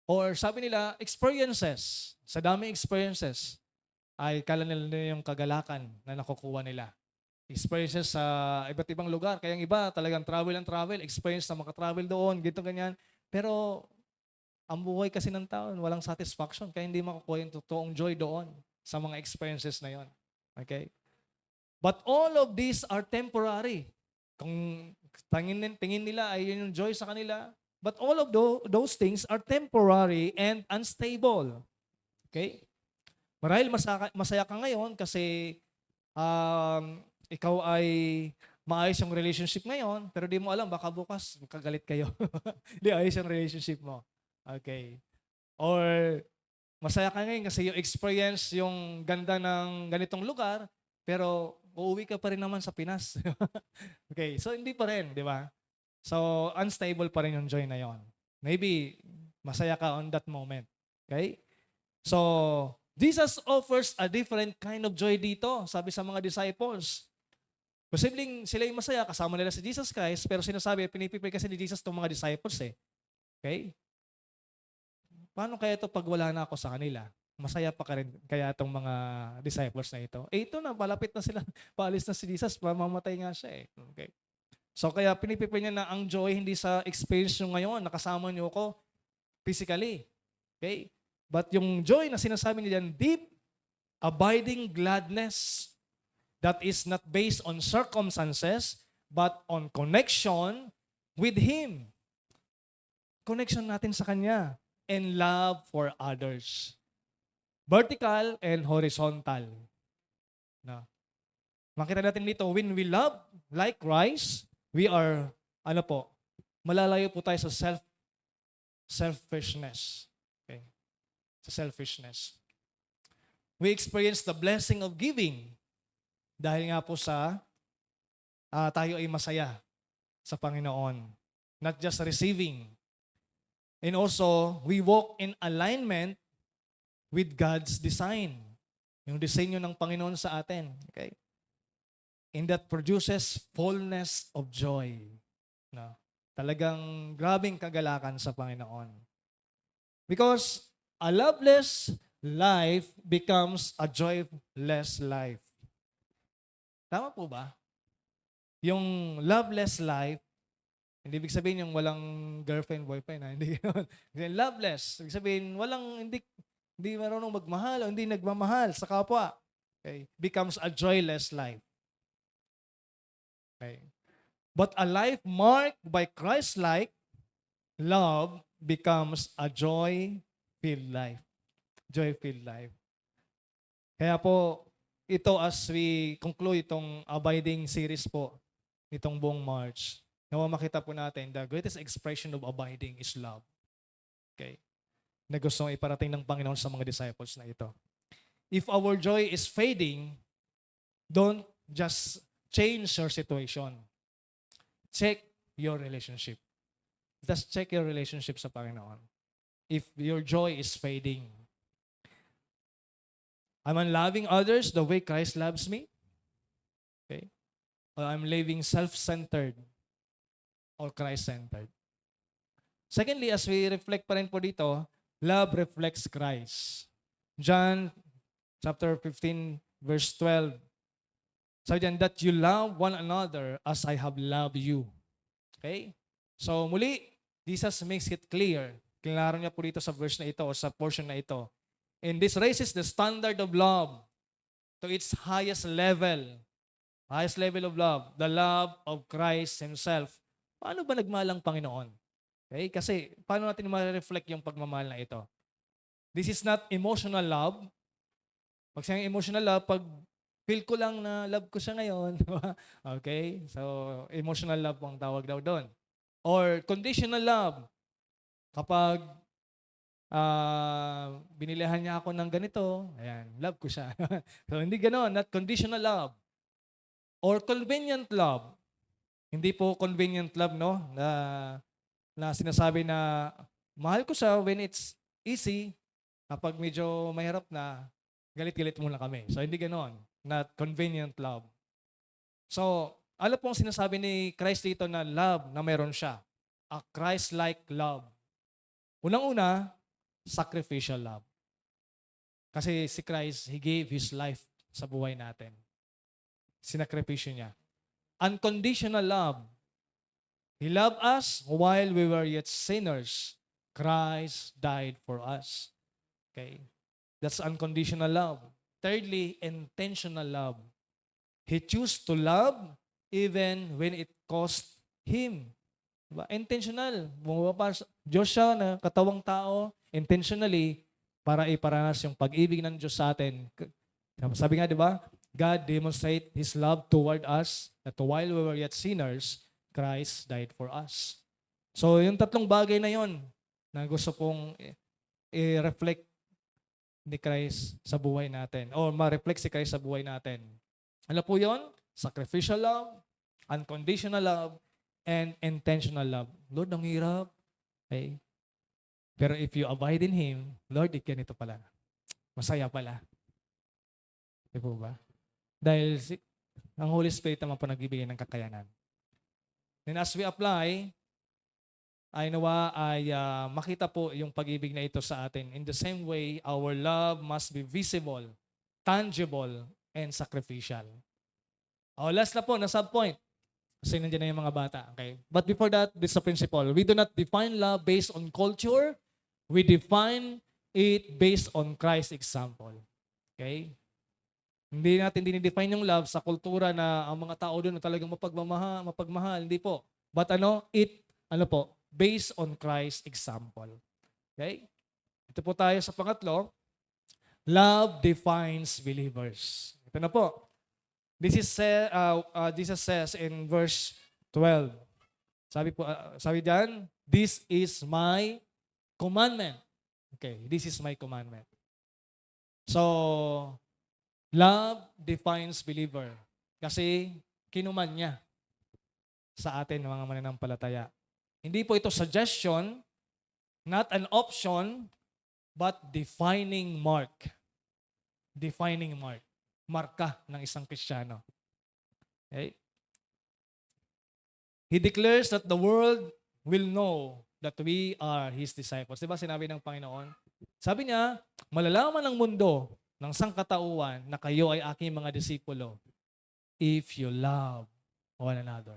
Or sabi nila, experiences. Sa daming experiences, ay kala nila yung kagalakan na nakukuha nila. Experiences sa iba't ibang lugar. Kaya yung iba talagang travel and travel, experience na makatravel doon, gito ganyan. Pero ang buhay kasi ng tao, walang satisfaction, kaya hindi makukuha yung totoong joy doon sa mga experiences na yon. Okay? But all of these are temporary. Kung tingin nila ay yun yung joy sa kanila, but all of those things are temporary and unstable. Okay? Marahil masaya ka ngayon kasi ikaw ay maayos yung relationship ngayon, pero di mo alam, baka bukas magkagalit kayo. Di ayos yung relationship mo. Okay. Or masaya ka ngayon kasi you experience yung ganda ng ganitong lugar, pero uuwi ka pa rin naman sa Pinas. Okay. So hindi pa rin, di ba? So unstable pa rin yung joy na yon. Maybe masaya ka on that moment. Okay? So Jesus offers a different kind of joy dito, sabi sa mga disciples. Posibleng sila yung masaya, kasama nila si Jesus Christ, pero sinasabi, pinipipray kasi ni Jesus itong mga disciples eh. Okay? Paano kaya ito pag wala na ako sa kanila? Masaya pa kaya itong mga disciples na ito? Ito na, palapit na sila, paalis na si Jesus, mamamatay nga siya eh. Okay? So kaya pinipipray niya na ang joy hindi sa experience nyo ngayon, nakasama nyo ako physically. Okay? But yung joy na sinasabi niya, deep, abiding gladness that is not based on circumstances, but on connection with Him. Connection natin sa Kanya. And love for others. Vertical and horizontal. No. Makita natin dito, when we love like Christ, we are, malalayo po tayo sa selfishness. Okay. Sa selfishness. We experience the blessing of giving dahil nga po sa tayo ay masaya sa Panginoon. Not just receiving. And also, we walk in alignment with God's design. Yung disenyo ng Panginoon sa atin. Okay? And that produces fullness of joy. No? Talagang grabing kagalakan sa Panginoon. Because a loveless life becomes a joyless life. Tama po ba? Yung loveless life, hindi ibig sabihin yung walang girlfriend, boyfriend. Hindi yun. Loveless. Ibig sabihin, hindi marunong magmahal o hindi nagmamahal sa kapwa. Okay? Becomes a joyless life. Okay? But a life marked by Christ-like love becomes a joy-filled life. Joy-filled life. Kaya po, ito as we conclude itong abiding series po, itong buong March, nawa makita po natin, the greatest expression of abiding is love. Okay? Na gustong iparating ng Panginoon sa mga disciples na ito. If our joy is fading, don't just change your situation. Check your relationship. Just check your relationship sa Panginoon. If your joy is fading. Am I loving others the way Christ loves me? Okay? Or I'm living self-centered or Christ-centered. Secondly, as we reflect pa rin po dito, love reflects Christ. John chapter 15, verse 12. Sabi diyan, that you love one another as I have loved you. Okay? So muli, Jesus makes it clear. Klaro niya po dito sa verse na ito o sa portion na ito. And this raises the standard of love to its highest level. Highest level of love. The love of Christ Himself. Paano ba nagmahal ang Panginoon? Okay? Kasi paano natin ma-reflect yung pagmamahal na ito? This is not emotional love. Pag siyang emotional love, pag feel ko lang na love ko siya ngayon. Okay? So, emotional love ang tawag daw doon. Or conditional love. Kapag binilihan niya ako ng ganito, ayan, love ko siya. So, hindi ganoon, not conditional love. Or convenient love. Hindi po convenient love, no? Na sinasabi na mahal ko siya when it's easy. Kapag medyo mahirap na, galit-galit muna kami. So, hindi ganoon. Not convenient love. So, ano pong sinasabi ni Christ dito na love na meron siya? A Christ-like love. Unang-una, sacrificial love. Kasi si Christ, He gave His life sa buhay natin. Sinakripisyo niya. Unconditional love. He loved us while we were yet sinners. Christ died for us. Okay? That's unconditional love. Thirdly, intentional love. He chose to love even when it cost Him. Diba? Intentional. Diyos siya na katawang tao, intentionally, para iparanas yung pag-ibig ng Diyos sa atin. Sabi nga, di ba? God demonstrate His love toward us that while we were yet sinners, Christ died for us. So, yung tatlong bagay na yon na gusto pong i-reflect ni Christ sa buhay natin o ma-reflect si Christ sa buhay natin. Ano po yon? Sacrificial love, unconditional love, and intentional love. Lord, ang hirap. Okay? Pero if you abide in Him, Lord, ganito pala. Masaya pala. Di po ba? Dahil ang Holy Spirit naman po nagbibigay ng kakayanan. Then as we apply, ay nawa ay makita po yung pag-ibig na ito sa atin. In the same way, our love must be visible, tangible, and sacrificial. Last na po, na sub-point. Kasi nandiyan na yung mga bata. Okay? But before that, this is a principle. We do not define love based on culture. We define it based on Christ's example. Okay? Hindi natin dinidefine yung love sa kultura na ang mga tao doon talagang mapagmahal. Hindi po. But based on Christ's example. Okay? Ito po tayo sa pangatlo. Love defines believers. Ito na po. Jesus says in verse 12. Sabi diyan, this is my commandment. Okay, this is my commandment. So, love defines believer. Kasi kinuman niya sa atin mga mananampalataya. Hindi po ito suggestion, Not an option, but defining mark. Defining mark. Marka ng isang Kristiyano. Okay? He declares that the world will know that we are His disciples. Diba sinabi ng Panginoon? Sabi niya, malalaman ng mundo, ng sangkatauhan, na kayo ay aking mga disipulo if you love one another.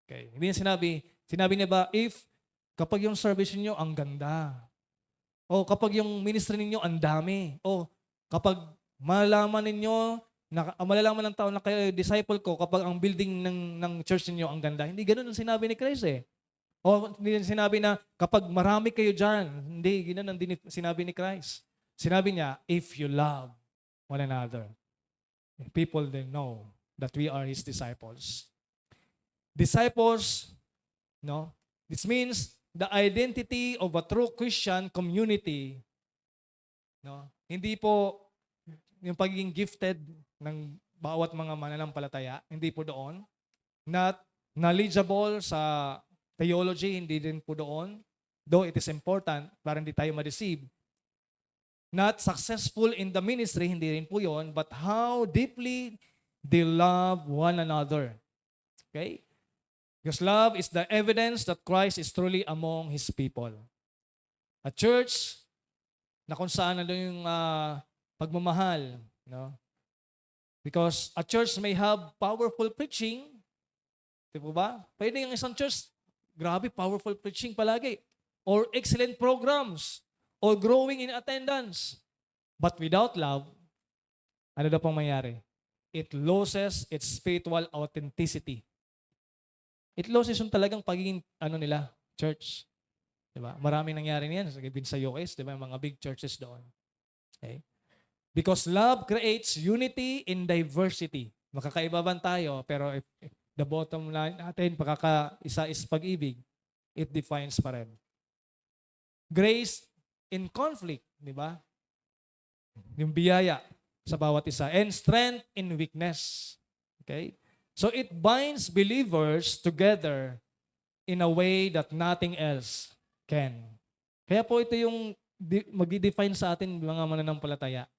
Okay. Hindi niya sinabi niya ba, if kapag yung service niyo ang ganda, o kapag yung ministry ninyo ang dami, o kapag malalaman ng tao na kayo disciple ko kapag ang building ng church niyo ang ganda. Hindi ganoon ang sinabi ni Christ eh. O hindi sinabi na kapag marami kayo dyan. Hindi, ganoon ang sinabi ni Christ. Sinabi niya, if you love one another, people then know that we are His disciples. Disciples, no? This means the identity of a true Christian community, no? Hindi po yung pagiging gifted ng bawat mga mananampalataya, hindi po doon. Not knowledgeable sa theology, hindi din po doon. Though it is important para hindi tayo ma-deceive. Not successful in the ministry, hindi rin po yun, but how deeply they love one another. Okay? Because love is the evidence that Christ is truly among His people. A church na kung saan nandun yung pagmamahal, no? Because a church may have powerful preaching, di po ba? Pwede yung isang church, grabe, powerful preaching palagi. Or excellent programs. Or growing in attendance. But without love, ano daw pong mangyari? It loses its spiritual authenticity. It loses yung talagang pagiging, church. Diba? Maraming nangyari niyan. Even sa US, diba? Mga big churches doon. Okay? Because love creates unity in diversity. Makakaibaban tayo, pero if the bottom line natin, pagkakaisa is pag-ibig, it defines pa rin. Grace in conflict, di ba? Yung biyaya sa bawat isa. And strength in weakness. Okay? So it binds believers together in a way that nothing else can. Kaya po ito yung mag-define sa atin mga mananampalataya.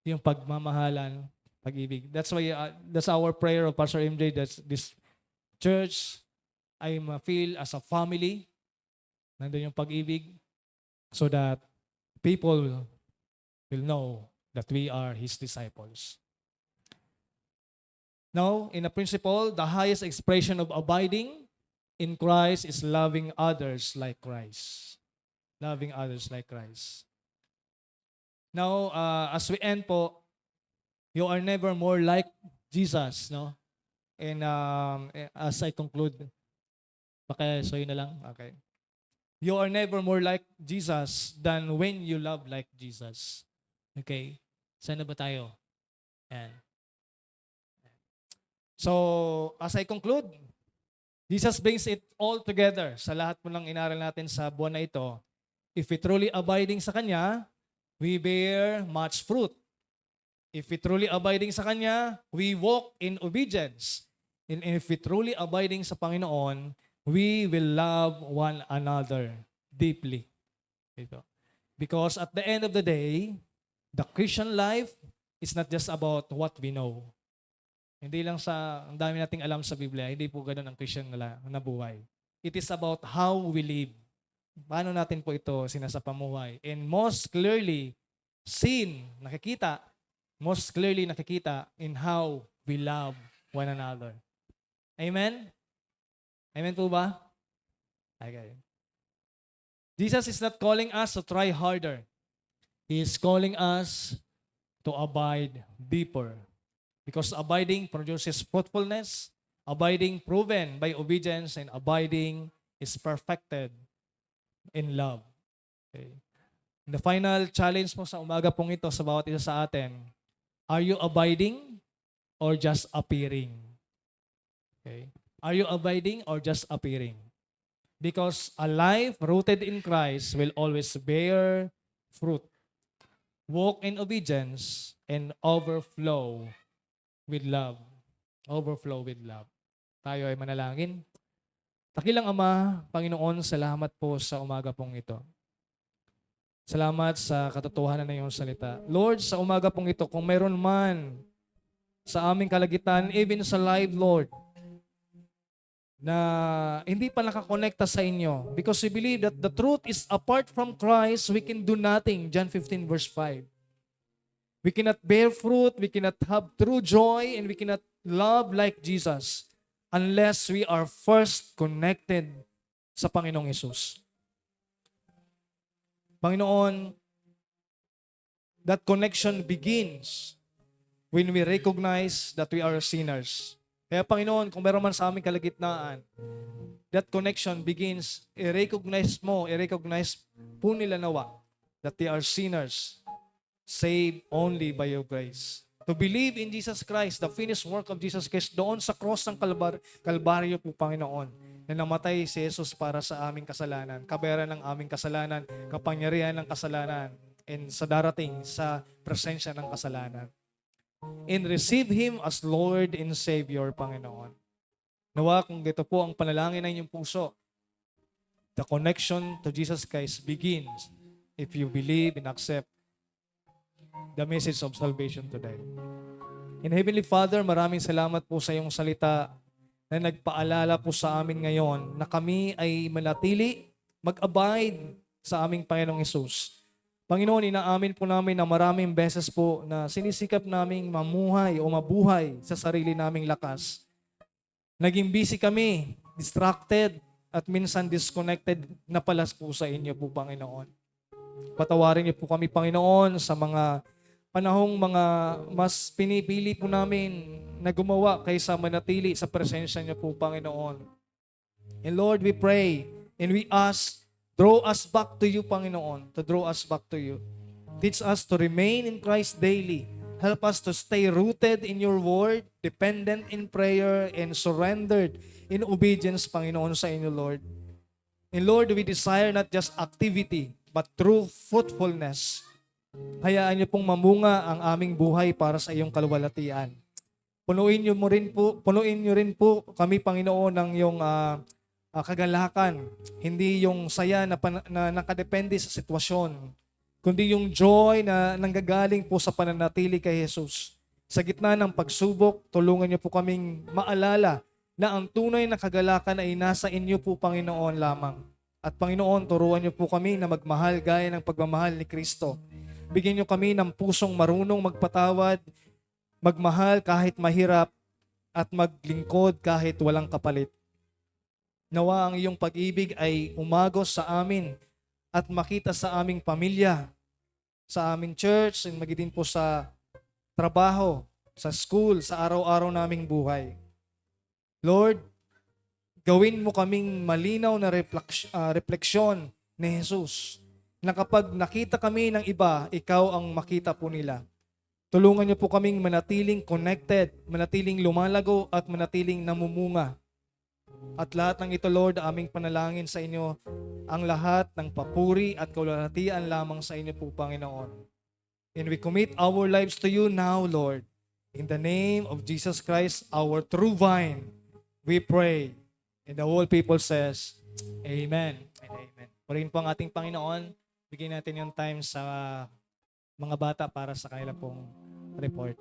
Yung pagmamahalan, pag-ibig. That's why that's our prayer of Pastor MJ, that this church ay ma-feel as a family. Nandun yung pag-ibig so that people will know that we are His disciples. Now, in a principle, the highest expression of abiding in Christ is loving others like Christ. Loving others like Christ. Now, as we end po, you are never more like Jesus, no? And as I conclude, so yun na lang, okay. You are never more like Jesus than when you love like Jesus. Okay? Saan na ba tayo? Yan. So, as I conclude, Jesus brings it all together sa lahat po ng inaral natin sa buwan na ito. If we truly abiding sa Kanya, we bear much fruit. If we truly abiding sa Kanya, we walk in obedience. And if we truly abiding sa Panginoon, we will love one another deeply. Ito. Because at the end of the day, the Christian life is not just about what we know. Hindi lang ang dami nating alam sa Biblia, hindi po ganun ang Christian na buhay. It is about how we live. Paano natin po ito sinasapamuhay. And most clearly nakikita in how we love one another. Amen? Amen po ba? Okay. Jesus is not calling us to try harder. He is calling us to abide deeper. Because abiding produces fruitfulness, abiding proven by obedience, and abiding is perfected in love. Okay. And the final challenge mo sa umaga pong ito sa bawat isa sa atin, are you abiding or just appearing? Okay. Are you abiding or just appearing? Because a life rooted in Christ will always bear fruit, walk in obedience, and overflow with love. Overflow with love. Tayo ay manalangin. Dakilang Ama, Panginoon, salamat po sa umaga pong ito. Salamat sa katotohanan ng iyong salita. Lord, sa umaga pong ito, kung mayroon man sa aming kalagitnaan, even sa live, Lord, na hindi pa nakakonekta sa inyo, because we believe that the truth is apart from Christ, we can do nothing. John 15 verse 5. We cannot bear fruit, we cannot have true joy, and we cannot love like Jesus unless we are first connected sa Panginoong Yesus. Panginoon, that connection begins when we recognize that we are sinners. Kaya Panginoon, kung meron man sa aming kalagitnaan, that connection begins, i-recognize po nila nawa that they are sinners, saved only by your grace. To believe in Jesus Christ, the finished work of Jesus Christ, doon sa cross ng Kalbaryo po, Panginoon, na namatay si Jesus para sa aming kasalanan, kabayaran ng aming kasalanan, kapangyarihan ng kasalanan, and sa darating sa presensya ng kasalanan. And receive Him as Lord and Savior, Panginoon. Nawa kung ito po ang panalangin ng inyong puso, the connection to Jesus Christ begins if you believe and accept the message of salvation today. And Heavenly Father, maraming salamat po sa iyong salita na nagpaalala po sa amin ngayon na kami ay manatili, mag-abide sa aming Panginoong Hesus. Panginoon, inaamin po namin na maraming beses po na sinisikap naming mamuhay o mabuhay sa sarili naming lakas. Naging busy kami, distracted, at minsan disconnected na palas po sa inyo po, Panginoon. Patawarin niyo po kami, Panginoon, sa mga panahong mga mas pinipili po namin na gumawa kaysa manatili sa presensya niyo po, Panginoon. And Lord, we pray and we ask, draw us back to you, Panginoon, to draw us back to you. Teach us to remain in Christ daily. Help us to stay rooted in your word, dependent in prayer, and surrendered in obedience, Panginoon, sa inyo, Lord. And Lord, we desire not just activity, but true fruitfulness. Hayaan niyo pong mamunga ang aming buhay para sa iyong kaluwalhatian. Punuin niyo rin po kami, Panginoon, ng iyong kagalakan. Hindi yung saya na nakadepende sa sitwasyon, kundi yung joy na nanggagaling po sa pananatili kay Jesus. Sa gitna ng pagsubok, tulungan niyo po kaming maalala na ang tunay na kagalakan ay nasa inyo po, Panginoon, lamang. At Panginoon, turuan niyo po kami na magmahal gaya ng pagmamahal ni Kristo. Bigyan niyo kami ng pusong marunong magpatawad, magmahal kahit mahirap, at maglingkod kahit walang kapalit. Nawa ang iyong pag-ibig ay umagos sa amin at makita sa aming pamilya, sa aming church, and magiging po sa trabaho, sa school, sa araw-araw naming buhay. Lord, gawin mo kaming malinaw na refleksyon ni Jesus, na kapag nakita kami ng iba, ikaw ang makita po nila. Tulungan niyo po kaming manatiling connected, manatiling lumalago, at manatiling namumunga. At lahat ng ito, Lord, aming panalangin sa inyo, ang lahat ng papuri at kaluwalhatian lamang sa inyo po, Panginoon. And we commit our lives to you now, Lord. In the name of Jesus Christ, our true vine, we pray. And the whole people says, Amen and Amen. Purihin po ang ating Panginoon. Bigyan natin yung time sa mga bata para sa kanila pong report.